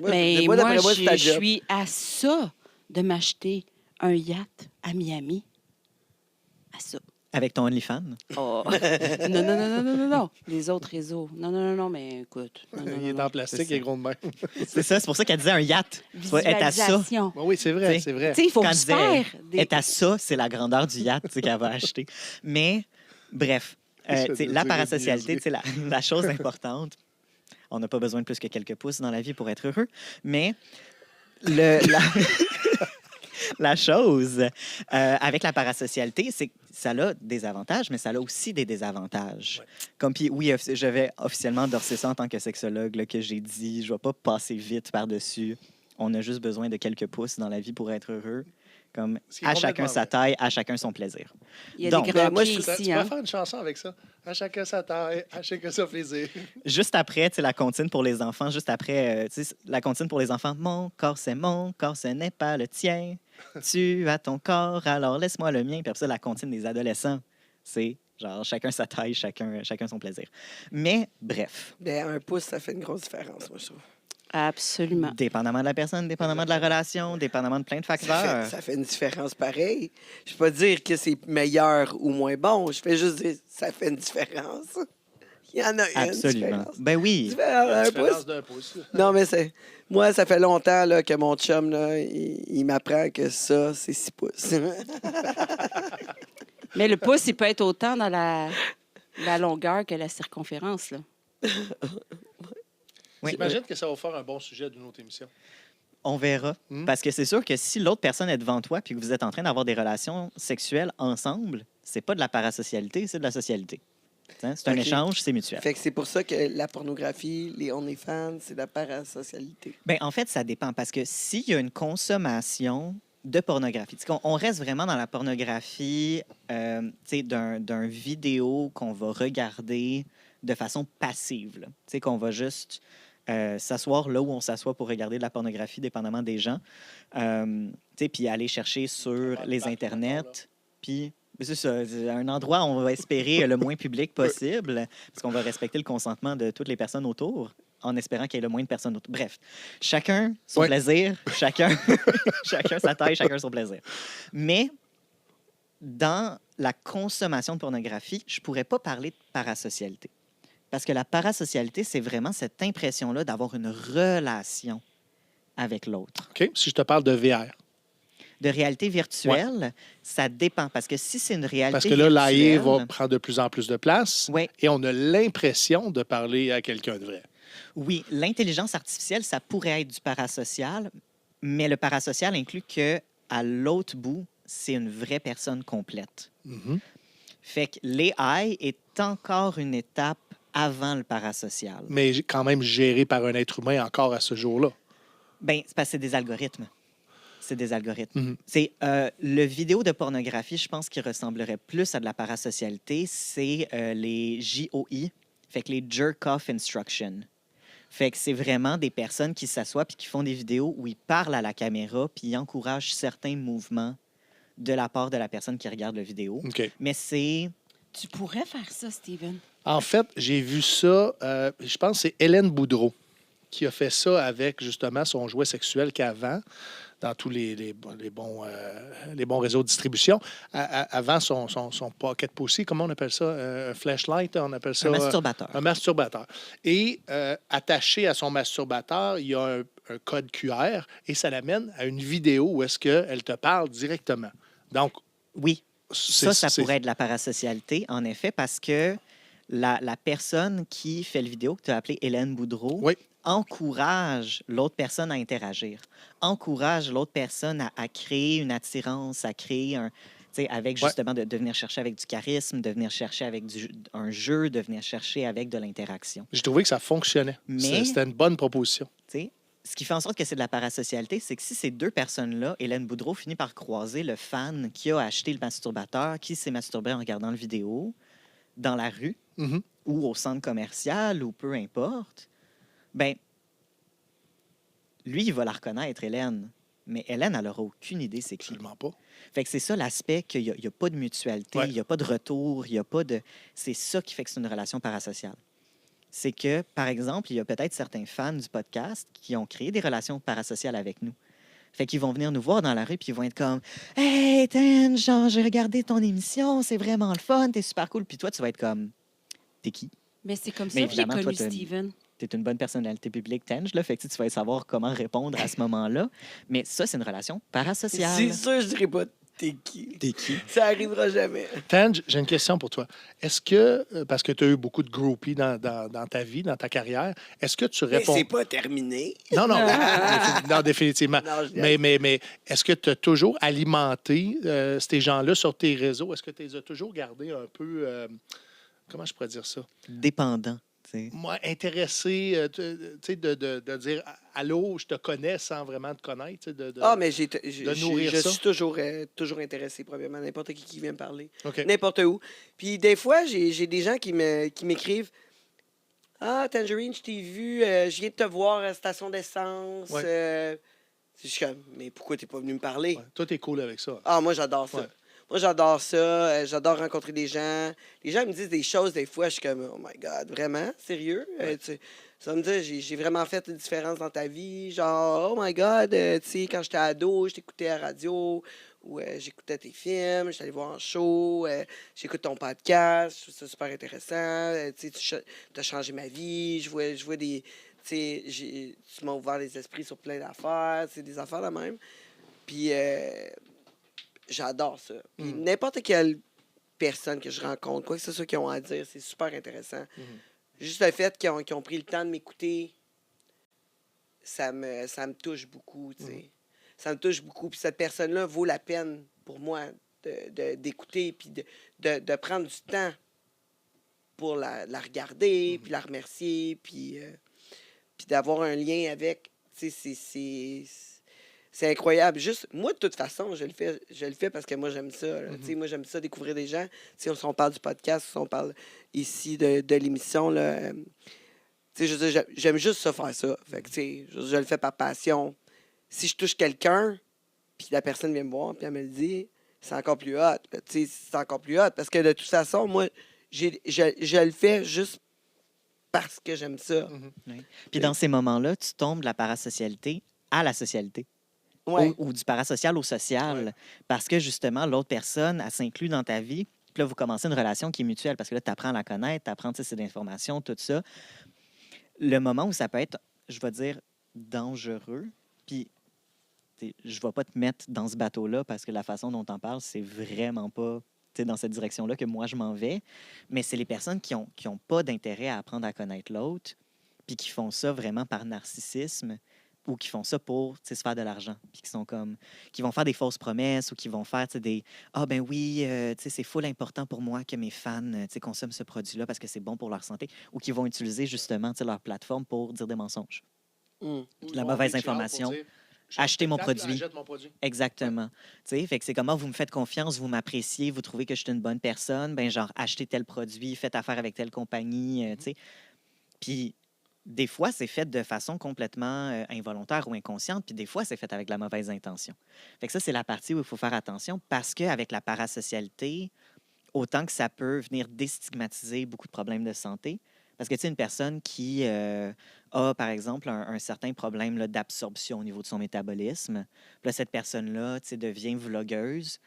Mais moi, d'après moi, c'est ta je job. suis à ça de m'acheter un yacht à Miami. À ça. Avec ton OnlyFans. Oh. Non. Les autres réseaux. Non, mais écoute. Non, Il est non. en plastique, il est gros de même. C'est ça, c'est pour ça qu'elle disait un yacht. Tu vois, être à ça. Visualisation. Oui, c'est vrai, T'sais, c'est vrai. Tu sais, il faut Quand elle se disait faire des... être à ça, c'est la grandeur du yacht tu sais, qu'elle va acheter. Mais, bref, Je tu sais, veux la dire, parasocialité, niaiser. tu sais, la chose importante, on n'a pas besoin de plus que quelques pouces dans la vie pour être heureux, mais la chose avec la parasocialité, c'est que ça a des avantages, mais ça a aussi des désavantages. Comme, puis oui, je vais officiellement endorser ça en tant que sexologue, là, que j'ai dit, je ne vais pas passer vite par-dessus. On a juste besoin de quelques pouces dans la vie pour être heureux. Comme Ce qui est à chacun complètement sa vrai. taille, à chacun son plaisir. Il y a Donc, des grands moi, pieds je- Tu ici, pourrais hein. faire une chanson avec ça. À chacun sa taille, à chacun son plaisir. Juste après, tu sais, la comptine pour les enfants, juste après, tu sais, la comptine pour les enfants. Mon corps, ce n'est pas le tien. Tu as ton corps, alors laisse-moi le mien. Puis après ça, la comptine des adolescents, c'est genre chacun sa taille, chacun son plaisir. Mais bref, Ben, un pouce, ça fait une grosse différence, moi, je trouve. Absolument. dépendamment de la personne, dépendamment de la relation, dépendamment de plein de facteurs. Ça fait une différence pareille. Je ne peux pas dire que c'est meilleur ou moins bon. Je fais juste dire ça fait une différence. Il y en a une Absolument. différence. Ben oui. Un Différence pouce. d'un pouce. Non, mais c'est... Moi, ça fait longtemps là, que mon chum, là, il m'apprend que ça, c'est 6 pouces. Mais le pouce, il peut être autant dans la longueur que la circonférence, là. Oui. J'imagine que ça va faire un bon sujet d'une autre émission. On verra. Hmm. Parce que c'est sûr que si l'autre personne est devant toi puis que vous êtes en train d'avoir des relations sexuelles ensemble, c'est pas de la parasocialité, c'est de la socialité. Hein? C'est un Ok. échange, c'est mutuel. Fait que c'est pour ça que la pornographie, les OnlyFans, c'est de la parasocialité. Ben, en fait, ça dépend. Parce que s'il y a une consommation de pornographie, on reste vraiment dans la pornographie tu sais, d'un vidéo qu'on va regarder de façon passive. Là. Tu sais, qu'on va juste s'asseoir là où on s'assoit pour regarder de la pornographie, dépendamment des gens. Tu sais, puis aller chercher sur les internets. Puis, c'est ça, c'est un endroit où on va espérer le moins public possible, parce qu'on va respecter le consentement de toutes les personnes autour, en espérant qu'il y ait le moins de personnes autour. Bref, chacun son Ouais. plaisir, chacun sa taille, chacun son plaisir. Mais dans la consommation de pornographie, je ne pourrais pas parler de parasocialité. Parce que la parasocialité, c'est vraiment cette impression-là d'avoir une relation avec l'autre. OK? Si je te parle de VR. De réalité virtuelle, ça dépend. Parce que si c'est une réalité Parce que là, l'AI virtuelle... va prendre de plus en plus de place Oui, et on a l'impression de parler à quelqu'un de vrai. oui, l'intelligence artificielle, ça pourrait être du parasocial, mais le parasocial inclut que à l'autre bout, c'est une vraie personne complète. Mhm. Fait que l'AI est encore une étape avant le parasocial. Mais quand même géré par un être humain encore à ce jour-là. Ben, c'est parce que c'est des algorithmes. C'est des algorithmes. Mhm. C'est le vidéo de pornographie, je pense, qui ressemblerait plus à de la parasocialité, c'est les JOI, fait que les Jerk-Off Instruction. Fait que c'est vraiment des personnes qui s'assoient puis qui font des vidéos où ils parlent à la caméra puis ils encouragent certains mouvements de la part de la personne qui regarde la vidéo. OK. Mais c'est... Tu pourrais faire ça, Steven. En fait, j'ai vu ça, je pense que c'est Hélène Boudreau qui a fait ça avec justement son jouet sexuel qu'avant, dans tous les bons réseaux de distribution, avant son pocket pussy, comment on appelle ça? Un flashlight, on appelle ça? un masturbateur. Un masturbateur. Et attaché à son masturbateur, il y a un code QR et ça l'amène à une vidéo où est-ce qu'elle te parle directement Donc, Oui, c'est- ça c'est- pourrait être de la parasocialité, en effet, parce que la personne qui fait le vidéo, que tu as appelée Hélène Boudreau, Oui. encourage l'autre personne à interagir, encourage l'autre personne à créer une attirance, à créer un... tu sais, avec Ouais. justement de venir chercher avec du charisme, de venir chercher avec un jeu, de venir chercher avec de l'interaction. J'ai trouvé que ça fonctionnait. Mais- C'était une bonne proposition. Tu sais, ce qui fait en sorte que c'est de la parasocialité, c'est que si ces deux personnes-là, Hélène Boudreau finit par croiser le fan qui a acheté le masturbateur, qui s'est masturbé en regardant le vidéo, dans la rue Mhm. ou au centre commercial ou peu importe, ben lui, il va la reconnaître, Hélène. Mais Hélène, elle n'aura aucune idée c'est qui. Absolument pas. Fait que c'est ça l'aspect qu'il n'y a, pas de mutualité, Ouais. il n'y a pas de retour, il n'y a pas de... C'est ça qui fait que c'est une relation parasociale. C'est que, par exemple, il y a peut-être certains fans du podcast qui ont créé des relations parasociales avec nous. Fait qu'ils vont venir nous voir dans la rue puis ils vont être comme « Hey, Ten, genre, j'ai regardé ton émission, c'est vraiment le fun, t'es super cool. » Puis toi, tu vas être comme « T'es qui? Mais c'est comme Mais ça que j'ai évidemment, toi, connu Steven. T'es une bonne personnalité publique, Tenj, là. Fait que tu vas savoir comment répondre à ce moment-là. Mais ça, c'est une relation parasociale. C'est sûr, je dirais pas t'es qui. T'es qui? Ça arrivera jamais. Tange, j'ai une question pour toi. Est-ce que, parce que tu as eu beaucoup de groupies dans ta vie, dans ta carrière, est-ce que tu Mais réponds... c'est pas terminé. Non, non, non, définitivement. Non, je- Mais est-ce que tu as toujours alimenté ces gens-là sur tes réseaux? Est-ce que tu les as toujours gardés un peu... comment je pourrais dire ça? Dépendant. T'sais. Moi, intéressé, tu sais, de dire « Allô, je te connais » sans vraiment te connaître. Tu sais, Ah, mais nourrir je ça. suis toujours intéressé, probablement. N'importe qui vient me parler. OK. N'importe où. Puis des fois, j'ai des gens qui m'écrivent Ah, Tangerine, je t'ai vu, je viens de te voir à la station d'essence. Ouais. Je suis comme Mais pourquoi t'es pas venu me parler? Ouais. Toi, t'es cool avec ça. Ah, moi, j'adore ça. Ouais. Moi, j'adore ça. J'adore rencontrer des gens. Les gens me disent des choses, des fois, je suis comme, oh my God, vraiment? Sérieux? Ça me dit, j'ai vraiment fait une différence dans ta vie. Genre, oh my God, tu sais, quand j'étais ado, je t'écoutais à la radio, ou j'écoutais tes films, j'étais allé voir en show, j'écoute ton podcast, je trouve ça super intéressant. Tu sais, tu as changé ma vie. Je vois des. Tu sais, tu m'as ouvert les esprits sur plein d'affaires, c'est des affaires de même. Puis, j'adore ça. Puis n'importe quelle personne que je rencontre, quoi que ce soit qu'ils ont à dire, c'est super intéressant. Juste le fait qu'ils ont pris le temps de m'écouter, ça me touche beaucoup, tu sais. Ça me touche beaucoup. Puis cette personne-là vaut la peine pour moi d'écouter puis de prendre du temps pour la regarder, puis la remercier, puis d'avoir un lien avec. Tu sais, c'est incroyable. Juste, moi, de toute façon, je le fais parce que moi, j'aime ça. Là. Tu sais, moi, j'aime ça découvrir des gens. Tu sais, si on parle du podcast, si on parle ici de l'émission, là, tu sais, je veux dire, j'aime juste ça faire ça. Fait que, tu sais, je le fais par passion. Si je touche quelqu'un, puis la personne vient me voir, puis elle me le dit, c'est encore plus hot. Là. Tu sais, c'est encore plus hot. Parce que de toute façon, moi, je le fais juste parce que j'aime ça. Oui. Puis dans ces moments-là, tu tombes de la parasocialité à la socialité. Ouais. Ou du parasocial au social. Ouais. Parce que justement, l'autre personne, elle s'inclut dans ta vie. Puis là, vous commencez une relation qui est mutuelle. Parce que là, tu apprends à la connaître, tu apprends ces informations, tout ça. Le moment où ça peut être, je vais dire, dangereux, puis je ne vais pas te mettre dans ce bateau-là parce que la façon dont on parle, c'est vraiment pas dans cette direction-là que moi, je m'en vais. Mais c'est les personnes qui ont pas d'intérêt à apprendre à connaître l'autre, puis qui font ça vraiment par narcissisme, ou qui font ça pour se faire de l'argent, puis qui vont faire des fausses promesses, ou qui vont faire des « Ah ben oui, c'est full important pour moi que mes fans consomment ce produit-là parce que c'est bon pour leur santé », ou qui vont utiliser justement leur plateforme pour dire des mensonges. De la mauvaise information. Acheter mon produit. Achète mon produit. Exactement. Fait que c'est comment vous me faites confiance, vous m'appréciez, vous trouvez que je suis une bonne personne, ben genre, achetez tel produit, faites affaire avec telle compagnie, tu sais. Puis des fois, c'est fait de façon complètement involontaire ou inconsciente, puis des fois, c'est fait avec la mauvaise intention. Fait que ça, c'est la partie où il faut faire attention parce qu'avec la parasocialité, autant que ça peut venir déstigmatiser beaucoup de problèmes de santé, parce que tu sais, une personne qui a, par exemple, un certain problème là, d'absorption au niveau de son métabolisme, puis là, cette personne-là devient vlogueuse,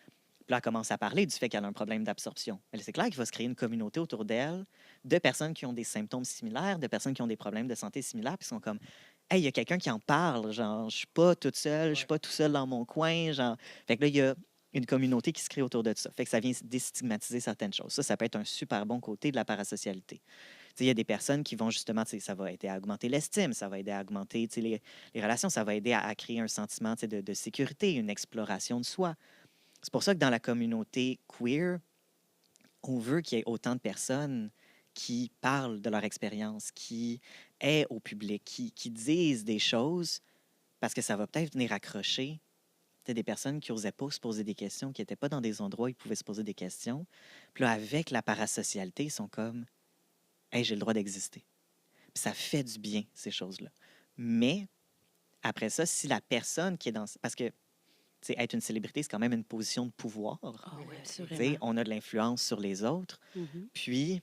puis là, elle commence à parler du fait qu'elle a un problème d'absorption. C'est clair qu'il va se créer une communauté autour d'elle de personnes qui ont des symptômes similaires, de personnes qui ont des problèmes de santé similaires, puis qui sont comme « Hey, il y a quelqu'un qui en parle, genre, je suis pas toute seule, je suis pas tout seul dans mon coin. » Genre. Fait que là, il y a une communauté qui se crée autour de ça. Fait que ça vient déstigmatiser certaines choses. Ça peut être un super bon côté de la parasocialité. Il y a des personnes qui vont justement, ça va aider à augmenter l'estime, ça va aider à augmenter les relations, ça va aider à créer un sentiment de sécurité, une exploration de soi. C'est pour ça que dans la communauté queer, on veut qu'il y ait autant de personnes qui parlent de leur expérience, qui aient au public, qui disent des choses, parce que ça va peut-être venir accrocher des personnes qui n'osaient pas se poser des questions, qui n'étaient pas dans des endroits où ils pouvaient se poser des questions. Puis là, avec la parasocialité, ils sont comme « Hey, j'ai le droit d'exister ». Puis ça fait du bien, ces choses-là. Mais après ça, si la personne qui est dans... Parce que être une célébrité, c'est quand même une position de pouvoir. Ah oui, T'sais, assurément. on a de l'influence sur les autres. Mhm. Puis,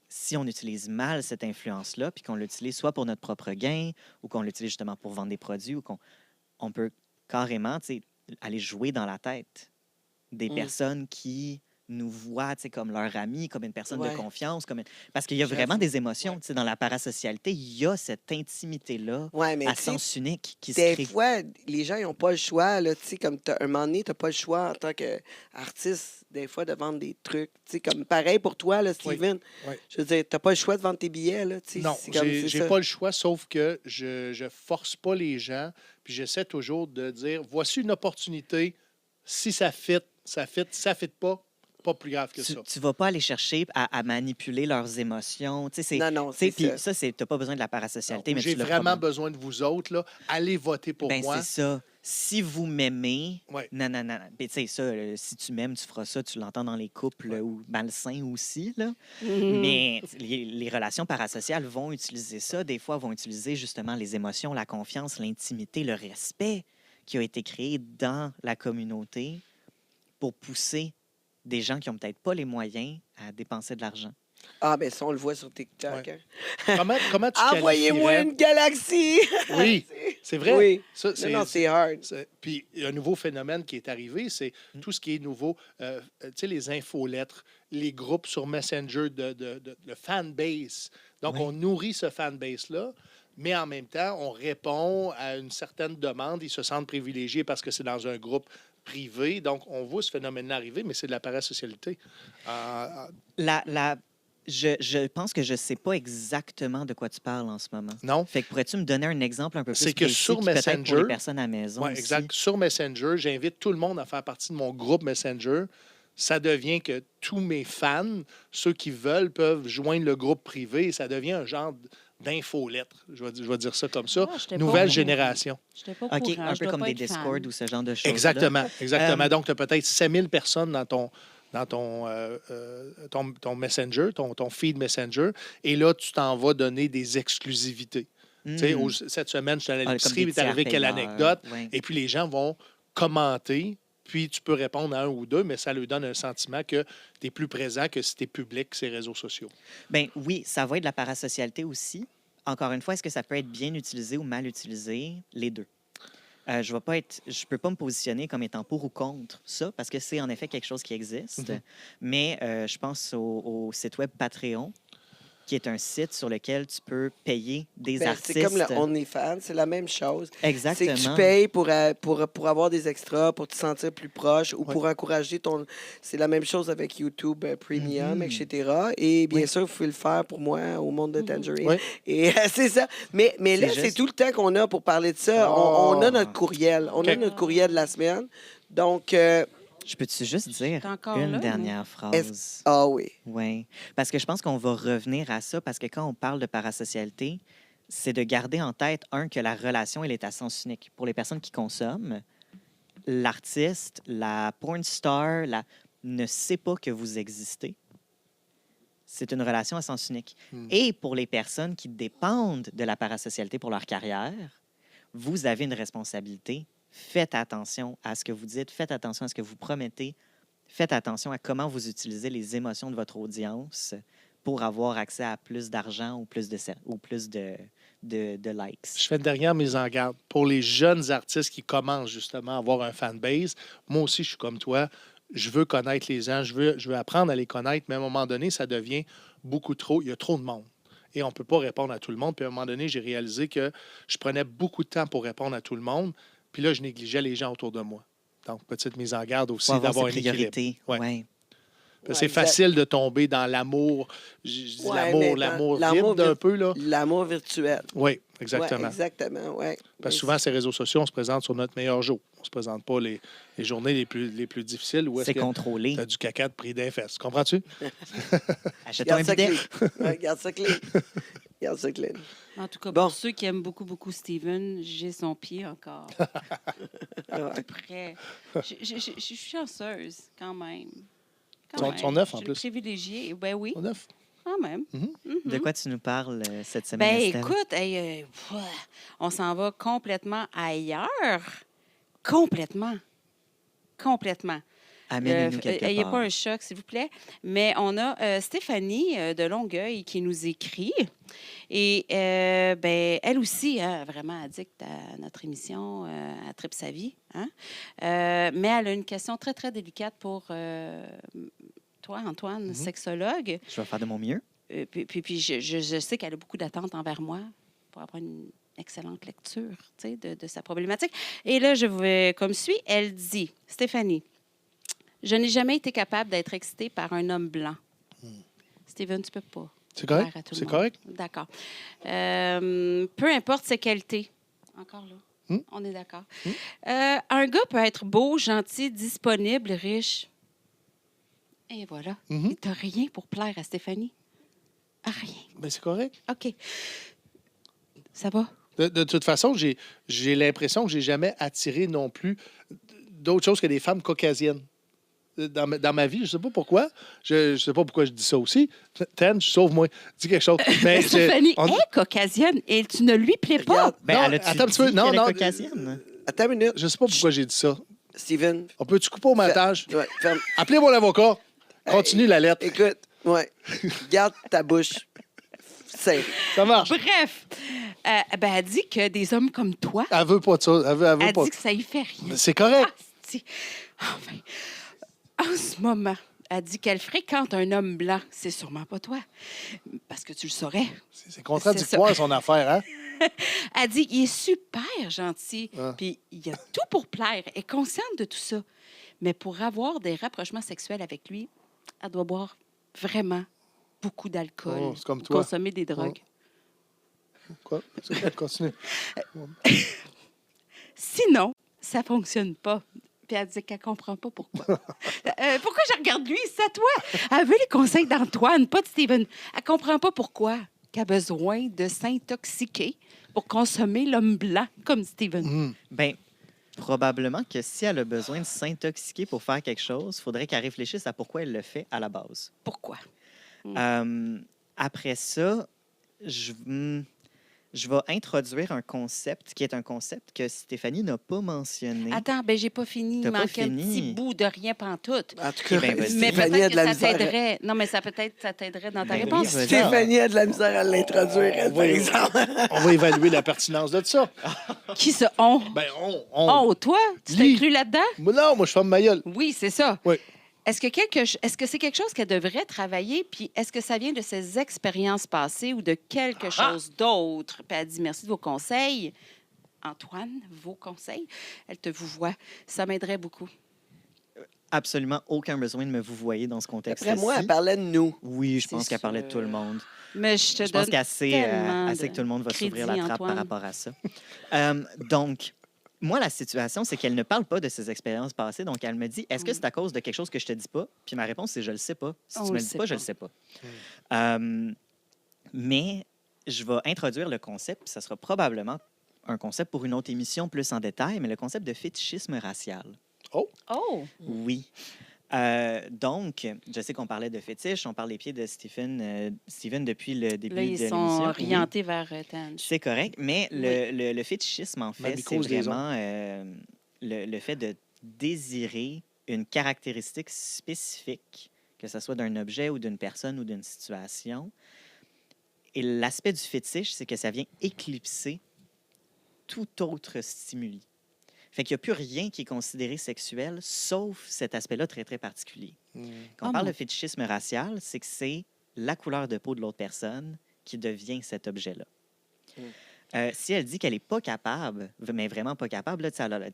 si on utilise mal cette influence-là, puis qu'on l'utilise soit pour notre propre gain, ou qu'on l'utilise justement pour vendre des produits, ou on peut carrément aller jouer dans la tête des personnes qui nous voient comme leur ami, comme une personne de confiance. Parce qu'il y a vraiment des émotions. Dans la parasocialité, il y a cette intimité-là Ouais, mais à tu sais, sens unique qui se des crée. fois, les gens, ils n'ont pas le choix. Là, tu sais, comme un moment donné, tu n'as pas le choix en tant qu'artiste, des fois, de vendre des trucs. Tu sais, comme pareil pour toi, là, Steven. Oui. Je veux dire, tu n'as pas le choix de vendre tes billets. Là, tu sais, Non, c'est comme- c'est j'ai ça. pas le choix, sauf que je force pas les gens, puis j'essaie toujours de dire, voici une opportunité, si ça fit, ça fit, si ça fit pas plus grave que Tu ça. ne vas pas aller chercher à manipuler leurs émotions. Non, c'est Puis ça. tu n'as pas besoin de la parasocialité, mais J'ai tu l'as vraiment probablement. besoin de vous autres, là. Allez voter pour Ben, moi. c'est ça. Si vous m'aimez, Ouais. non. Puis, tu sais, ça, si tu m'aimes, tu feras ça. Tu l'entends dans les couples ou malsains aussi, là. Mhm. Mais les relations parasociales vont utiliser ça. Des fois, vont utiliser justement les émotions, la confiance, l'intimité, le respect qui a été créé dans la communauté pour pousser des gens qui n'ont peut-être pas les moyens à dépenser de l'argent. Ah, ben ça, on le voit sur TikTok. Ouais. hein. Comment tu Envoyez-moi qualifierais- une galaxie! Oui, c'est vrai. Oui. Ça, Non, c'est hard. Puis, il y a un nouveau phénomène qui est arrivé, c'est tout ce qui est nouveau. Tu sais, les infolettres, les groupes sur Messenger de fanbase. Donc, Oui. on nourrit ce fanbase-là, mais en même temps, on répond à une certaine demande. Ils se sentent privilégiés parce que c'est dans un groupe privé. Donc, on voit ce phénomène arriver, mais c'est de la parasocialité. Je pense que je ne sais pas exactement de quoi tu parles en ce moment. Non? Fait que pourrais-tu me donner un exemple un peu plus C'est que précis sur qui, peut-être pour Messenger- les personnes à la maison Oui, aussi? exact. Sur Messenger, j'invite tout le monde à faire partie de mon groupe Messenger. Ça devient que tous mes fans, ceux qui veulent, peuvent joindre le groupe privé. Ça devient un genre d'infolettre. Je vais dire ça comme ça. Ah, j'étais pas Nouvelle au courant. génération. J'étais pas au OK, courant. un Je peu dois comme pas des être fan. Discord ou ce genre de choses. Exactement. Exactement. Euh, Donc, tu as peut-être 5000 personnes dans ton Messenger, ton feed Messenger. Et là, tu t'en vas donner des exclusivités. Tu sais, cette semaine, je suis allé à comme l'épicerie, des il est arrivé tiers quelle payeurs, anecdote. ouais. Et puis, les gens vont commenter. Puis, tu peux répondre à un ou deux, mais ça leur donne un sentiment que tu es plus présent que si tu es public ces réseaux sociaux. Ben oui, ça va être de la parasocialité aussi. Encore une fois, est-ce que ça peut être bien utilisé ou mal utilisé? Les deux. Je peux pas me positionner comme étant pour ou contre ça, parce que c'est en effet quelque chose qui existe. Mhm. Mais je pense au site web Patreon, qui est un site sur lequel tu peux payer des Ben, artistes. c'est comme le OnlyFans, c'est la même chose. C'est Exactement. que tu payes pour avoir des extras, pour te sentir plus proche ou pour encourager ton... C'est la même chose avec YouTube Premium, Mhm. etc. Et bien Oui. sûr, vous pouvez le faire pour moi au monde de Tangerine. Oui. Et c'est ça. Mais là, C'est c'est juste- tout le temps qu'on a pour parler de ça. Oh. On a notre courriel. On a OK. notre courriel de la semaine. Donc, Je peux-tu juste dire T'es encore une là, dernière phrase? ah oui. Oui, parce que je pense qu'on va revenir à ça, parce que quand on parle de parasocialité, c'est de garder en tête, que la relation, elle est à sens unique. Pour les personnes qui consomment, l'artiste, la porn star, ne sait pas que vous existez. C'est une relation à sens unique. Et pour les personnes qui dépendent de la parasocialité pour leur carrière, vous avez une responsabilité. Faites attention à ce que vous dites, faites attention à ce que vous promettez, faites attention à comment vous utilisez les émotions de votre audience pour avoir accès à plus d'argent ou plus de likes. Je fais une dernière mise en garde. Pour les jeunes artistes qui commencent justement à avoir un fanbase, moi aussi, je suis comme toi. Je veux connaître les gens, je veux apprendre à les connaître, mais à un moment donné, ça devient beaucoup trop. Il y a trop de monde. Et on ne peut pas répondre à tout le monde. Puis à un moment donné, j'ai réalisé que je prenais beaucoup de temps pour répondre à tout le monde. Puis là, je négligeais les gens autour de moi. Donc, petite mise en garde aussi Faut avoir d'avoir ses une équilibre. priorités. Ouais. Ouais. Parce que Ouais, c'est facile de tomber dans l'amour. Je dis Ouais, mais l'amour l'amour vide un peu, là. L'amour virtuel. Oui, exactement. Ouais, exactement, ouais. Parce que souvent, ces réseaux sociaux, on se présente sur notre meilleur jour. On ne se présente pas les journées les plus difficiles où est-ce C'est que contrôlé. tu as du caca de pris d'un fesses. Comprends-tu? Achète-toi un Garde ça bidet. clean. Ouais, garde ça clean. Garde ça clean. En tout cas, Bon. pour ceux qui aiment beaucoup, beaucoup Steven, j'ai son pied encore. Ouais. Prêt. Je suis chanceuse, quand même. Ils sont neufs, en Je suis plus. privilégiée. Ben oui, On neuf. quand même. De quoi tu nous parles cette semaine, Ben Estelle? écoute, on s'en va complètement ailleurs. Complètement. Complètement. Amène-nous quelque Il n'y a part. pas un choc, s'il vous plaît. Mais on a Stéphanie de Longueuil qui nous écrit. Et ben, elle aussi, hein, vraiment addict à notre émission, à Tripe sa vie. Hein? Mais elle a une question très, très délicate pour toi, Antoine, sexologue. Je vais faire de mon mieux. Puis je sais qu'elle a beaucoup d'attentes envers moi pour avoir une excellente lecture tu sais, de sa problématique. Et là, je vais comme suit. Elle dit, Stéphanie, je n'ai jamais été capable d'être excitée par un homme blanc. Steven, tu peux pas. C'est correct? plaire à tout le C'est monde. correct? D'accord. Peu importe ses qualités. Encore là. On est d'accord. Un gars peut être beau, gentil, disponible, riche. Et voilà. Il t'a rien pour plaire à Stéphanie. Rien. Ben, c'est correct. OK. Ça va? De toute façon, j'ai l'impression que j'ai jamais attiré non plus d'autres choses que des femmes caucasiennes. Dans ma vie, je ne sais pas pourquoi. Je sais pas pourquoi je dis ça aussi. Ten, sauve-moi. Dis quelque chose. Mais Stéphanie est caucasienne et tu ne lui plais pas. Regarde, Ben, Non, elle a-tu attends un petit peu. dit Non, qu'elle est non. caucasienne? attends une minute. Je ne sais pas pourquoi j'ai dit ça. Steven, On peut-tu couper au montage? ouais, ferme. Appelez mon avocat. Continue la lettre. Écoute, ouais. Garde ta bouche. C'est. Ça marche. Bref, ben, elle dit que des hommes comme toi, Elle veut pas de ça. Elle veut elle pas. dit que ça y fait rien. C'est correct. Asti. Enfin, en ce moment, elle dit qu'elle fréquente un homme blanc. C'est sûrement pas toi, parce que tu le saurais. C'est contradictoire, son affaire, hein? Elle dit qu'il est super gentil, Ah. puis il a tout pour plaire. Elle est consciente de tout ça. Mais pour avoir des rapprochements sexuels avec lui, elle doit boire vraiment beaucoup d'alcool, Oh, c'est comme toi. consommer des drogues. Quoi? C'est quoi? Continue. Sinon, ça fonctionne pas. Puis elle dit qu'elle comprend pas pourquoi. Pourquoi je regarde lui? C'est à toi. Elle veut les conseils d'Antoine, pas de Steven. Elle comprend pas pourquoi qu'elle a besoin de s'intoxiquer pour consommer l'homme blanc comme Steven. Ben, probablement que si elle a besoin de s'intoxiquer pour faire quelque chose, il faudrait qu'elle réfléchisse à pourquoi elle le fait à la base. Pourquoi? Après ça, je vais introduire un concept qui est un concept que Stéphanie n'a pas mentionné. Attends, ben j'ai pas fini. Il T'as pas manquait un fini. petit bout de rien pantoute. En tout Eh cas, ben, vas-y. Mais Stéphanie a peut-être de la que ça misère. t'aiderait. Non, mais ça t'aiderait dans ta Ben oui, réponse. vas-y. Stéphanie a de la misère à l'introduire, elle, par exemple. On va évaluer la pertinence de ça. Qui se on? Ben, Oh, toi? Tu Lis. t'inclus là-dedans? Non, moi, je ferme ma gueule. Oui, c'est ça. Oui. Est-ce que c'est quelque chose qu'elle devrait travailler? Puis est-ce que ça vient de ses expériences passées ou de quelque chose d'autre? Puis elle dit merci de vos conseils. Antoine, vos conseils. Elle te vous voit. Ça m'aiderait beaucoup. Absolument aucun besoin de me vous voyez dans ce contexte-ci. Après moi, elle parlait de nous. Oui, je C'est pense qu'elle parlait de tout le sûr. monde. Mais je te Je pense donne qu'assez tellement assez de que tout le monde va s'ouvrir la crédit, trappe par Antoine. rapport à ça. Donc, moi, la situation, c'est qu'elle ne parle pas de ses expériences passées. Donc, elle me dit, est-ce que c'est à cause de quelque chose que je te dis pas? Puis ma réponse, c'est je le sais pas. Si On tu me le le dis sait pas, je pas. le sais pas. Mais je vais introduire le concept, puis ça sera probablement un concept pour une autre émission plus en détail, mais le concept de fétichisme racial. Oh! Oui. Donc, je sais qu'on parlait de fétiche, on parle des pieds de Steven depuis le début Là, de ils l'émission. sont Oui. orientés vers Tange. C'est correct, mais le fétichisme, en Ma fait, c'est mycose des vraiment le fait de désirer une caractéristique spécifique, que ce soit d'un objet ou d'une personne ou d'une situation. Et l'aspect du fétiche, c'est que ça vient éclipser tout autre stimuli. Fait qu'il n'y a plus rien qui est considéré sexuel, sauf cet aspect-là très, très particulier. Quand on parle de fétichisme racial, c'est que c'est la couleur de peau de l'autre personne qui devient cet objet-là. Si elle dit qu'elle n'est pas capable, mais vraiment pas capable, là,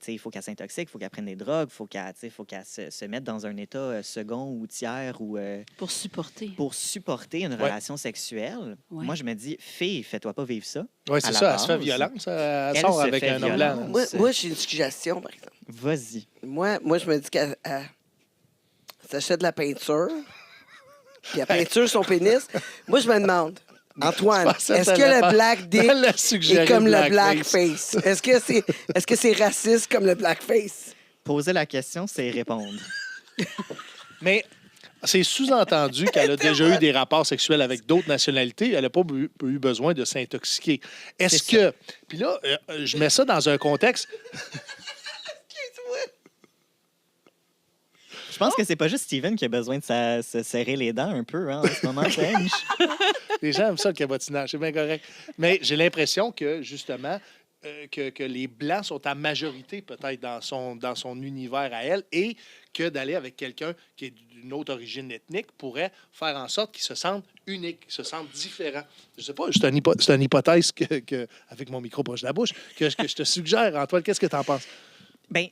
il faut qu'elle s'intoxique, il faut qu'elle prenne des drogues, il faut qu'elle se mette dans un état second ou tiers ou Pour supporter. pour supporter une relation sexuelle. Ouais. Moi, je me dis, fille, fais-toi pas vivre ça. Oui, À c'est la ça. Elle se fait base, violence. Elle elle sort se avec fait un homme blanc. violence. Moi, j'ai une suggestion, par exemple. Vas-y. Moi, je me dis qu'elle s'achète de la peinture, puis elle peinture son pénis. Moi, je me demande, Antoine, Je pensais que est-ce que t'allais le pas- black dick t'allais suggérer est comme le blackface. blackface? Est-ce que c'est raciste comme le blackface? Poser la question, c'est répondre. Mais c'est sous-entendu qu'elle a déjà eu des rapports sexuels avec d'autres nationalités. Elle n'a pas eu besoin de s'intoxiquer. Est-ce C'est que... Puis là, je mets ça dans un contexte... Je pense que c'est pas juste Steven qui a besoin de se serrer les dents un peu en ce moment, Tench. Les gens aiment ça, le cabotinage. C'est bien correct. Mais j'ai l'impression que, justement, que les Blancs sont à majorité, peut-être, dans son univers à elle, et que d'aller avec quelqu'un qui est d'une autre origine ethnique pourrait faire en sorte qu'il se sente unique, qu'il se sente différent. Je sais pas, c'est une hypothèse avec mon micro proche de la bouche, que je te suggère. Antoine, qu'est-ce que tu en penses? Ben,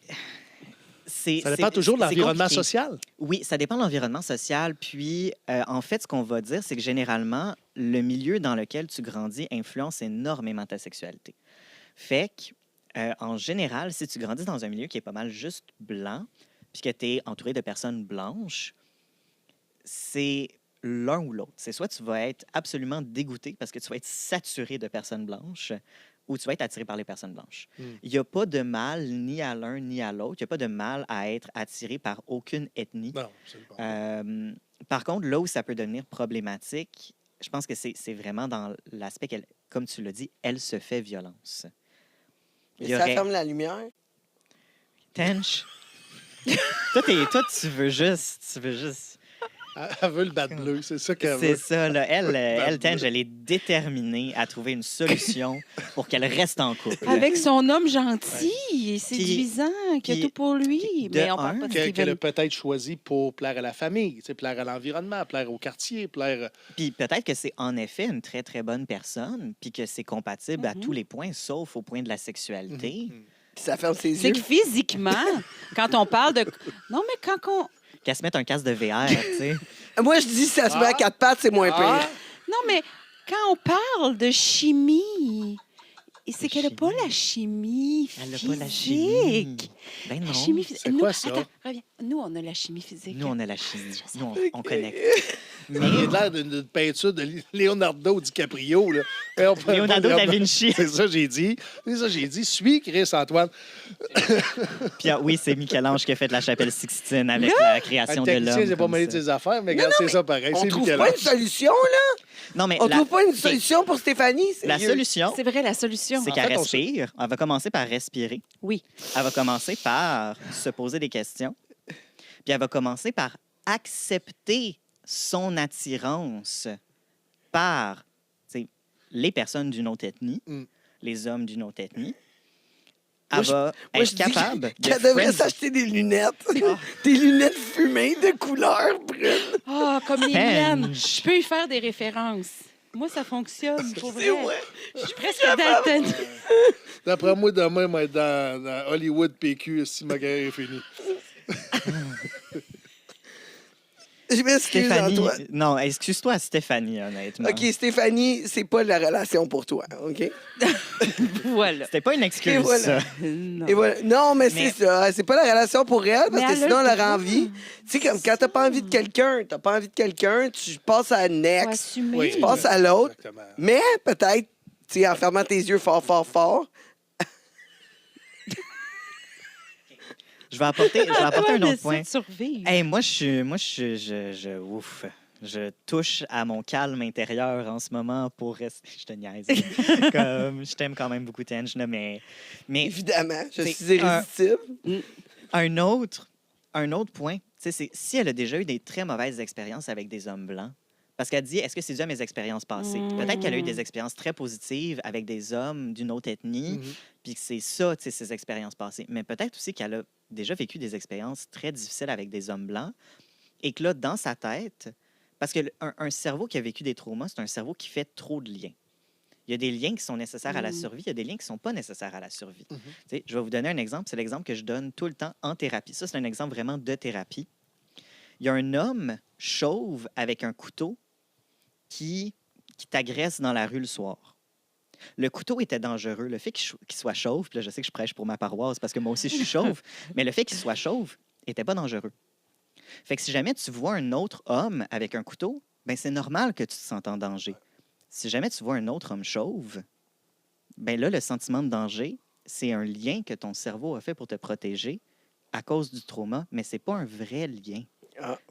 Ça dépend toujours de c'est l'environnement compliqué. social. Oui, ça dépend de l'environnement social. Puis, en fait, ce qu'on va dire, c'est que généralement, le milieu dans lequel tu grandis influence énormément ta sexualité. Fait que, en général, si tu grandis dans un milieu qui est pas mal juste blanc, puis que tu es entouré de personnes blanches, c'est l'un ou l'autre. C'est soit tu vas être absolument dégoûté parce que tu vas être saturé de personnes blanches, ou tu vas être attiré par les personnes blanches. Il n'y a pas de mal ni à l'un ni à l'autre. Il n'y a pas de mal à être attiré par aucune ethnie. Non, c'est pas. Par contre, là où ça peut devenir problématique, je pense que c'est vraiment dans l'aspect qu'elle, comme tu l'as dit, elle se fait violence. Et ça ferme la lumière. Tench. toi, tu veux juste. Elle veut le bat bleu, c'est ça qu'elle C'est veut. ça, là. Elle, Tench, elle est déterminée à trouver une solution pour qu'elle reste en couple. Avec son homme gentil et séduisant, qui a puis- tout pour lui. puis Mais de on parle pas de Qu'elle a Steven. peut-être choisi pour plaire à la famille, tu sais, plaire à l'environnement, plaire au quartier, plaire... Puis peut-être que c'est en effet une très, très bonne personne, puis que c'est compatible à Mhm. tous les points, sauf au point de la sexualité. Puis ça ferme ses C'est yeux. que physiquement, quand on parle de... Non, mais quand on... Qu'elle se mette un casque de VR, tu sais. Moi, je dis si ça se met à quatre pattes, c'est moins Ah! pire. Non, mais quand on parle de chimie, et c'est qu'elle n'a pas la chimie Elle n'a physique. pas la chimie. Ben La non. chimie physique. C'est quoi ça? Attends, reviens. Nous, on a la chimie physique. Nous, on a la chimie. Nous, on connecte. Il a l'air d'une peinture de Leonardo DiCaprio. Là. Et on peut- Leonardo da Vinci. C'est ça que j'ai dit. C'est ça que j'ai dit. Suis Chris Antoine. Puis oui, c'est Michel-Ange qui a fait la chapelle Sixtine avec la création Un de technicien, l'homme. j'ai pas comme mêlé de ça. ses affaires, mais regarde, c'est ça pareil. On C'est trouve pas une Michel-Ange. solution, là? Non, mais On la, trouve pas une OK, solution pour Stéphanie? la sérieux? solution, C'est vrai, la solution. c'est En qu'elle fait, on respire. Elle va commencer par respirer. Oui. Elle va commencer par se poser des questions. Puis elle va commencer par accepter son attirance par tu sais, les personnes d'une autre ethnie, Mm. les hommes d'une autre ethnie. Moi, Elle va Moi, être je dis capable de qu'elle devrait friends- s'acheter des lunettes. Des lunettes fumées de couleur brune. Ah, comme les Penge. miennes. Je peux y faire des références. Moi, ça fonctionne, pour vrai. C'est ouais. Je suis presque daltonienne. D'après moi, demain, moi, dans Hollywood PQ, si ma carrière est finie. Je m'excuse, Stéphanie, Antoine. non, excuse-toi, Stéphanie, honnêtement. OK, Stéphanie, c'est pas la relation pour toi, OK? Voilà. C'était pas une excuse, Et voilà. ça. Non. Et voilà. Non, mais Mais- c'est ça. C'est pas la relation pour elle, parce Mais que elle a sinon, le elle aurait droit. envie. Tu sais, comme quand t'as pas envie de quelqu'un, tu passes à Faut next, assumer. tu passes à l'autre. Exactement. Mais peut-être, tu sais, en fermant tes yeux fort, fort, fort. Je vais apporter un autre point. De survivre. Hey, ouf, je touche à mon calme intérieur en ce moment pour rester. Je te niaise. Comme, je t'aime quand même beaucoup, Tench, là, mais Évidemment, je C'est suis irrésistible. un autre point, tu sais, c'est si elle a déjà eu des très mauvaises expériences avec des hommes blancs, parce qu'elle dit, est-ce que c'est dû à mes expériences passées? Peut-être qu'elle a eu des expériences très positives avec des hommes d'une autre ethnie, puis que c'est ça, tu sais, ses expériences passées. Mais peut-être aussi qu'elle a déjà vécu des expériences très difficiles avec des hommes blancs, et que là, dans sa tête, parce que un cerveau qui a vécu des traumas, c'est un cerveau qui fait trop de liens. Il y a des liens qui sont nécessaires à la survie, il y a des liens qui ne sont pas nécessaires à la survie. Tu sais, je vais vous donner un exemple. C'est l'exemple que je donne tout le temps en thérapie. Ça, c'est un exemple vraiment de thérapie. Il y a un homme chauve avec un couteau qui t'agresse dans la rue le soir. Le couteau était dangereux. Le fait qu'il soit chauve, puis là, je sais que je prêche pour ma paroisse parce que moi aussi, je suis chauve, mais le fait qu'il soit chauve n'était pas dangereux. Fait que si jamais tu vois un autre homme avec un couteau, ben c'est normal que tu te sentes en danger. Si jamais tu vois un autre homme chauve, ben là, le sentiment de danger, c'est un lien que ton cerveau a fait pour te protéger à cause du trauma, mais c'est pas un vrai lien.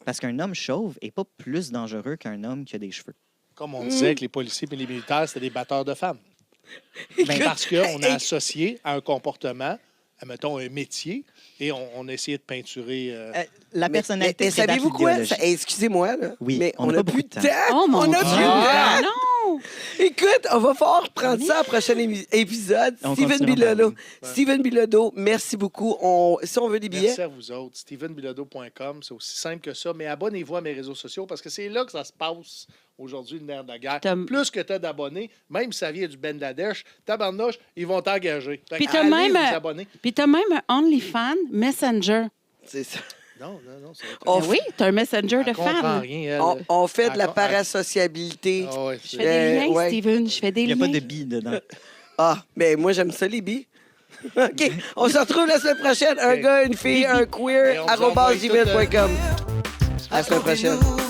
Parce qu'un homme chauve n'est pas plus dangereux qu'un homme qui a des cheveux. Comme on disait que les policiers et les militaires, c'était des batteurs de femmes. Écoute, Parce qu'on a associé à un comportement, mettons, un métier, et on a essayé de peinturer... La personnalité mais prédate savez-vous quoi? l'idéologie. excusez-moi, là, Oui, mais on on n'a a pas plus de beaucoup temps. de temps. Oh mon On a Dieu! plus de temps. Non! Écoute, on va falloir prendre ça au prochain épisode. On Steven continue à en Bilodeau. parler. Steven Bilodeau, merci beaucoup. Si on veut des billets, Merci à vous autres. StevenBilodeau.com, c'est aussi simple que ça. Mais abonnez-vous à mes réseaux sociaux parce que c'est là que ça se passe aujourd'hui, le nerf de la guerre. Plus que tu as d'abonnés, même si ça vient du Bangladesh, tabarnouche, ils vont t'engager. Fait Puis que t'as allez même, vous abonner. Puis t'as même un OnlyFans Messenger. c'est ça. Non. C'est On, Ben oui, t'as un Messenger de Elle comprend fans. rien, elle. on fait de la Elle- parasociabilité. Ah ouais, Je c'est- fais des liens, ouais. Steven. Je fais des Il n'y a liens. pas de billes dedans. Ah, mais moi, j'aime ça, les billes. OK. On se retrouve la semaine prochaine. Un gars, une fille, un queer, Et on vous envoie @gmail.com. À la semaine prochaine. Racontez-nous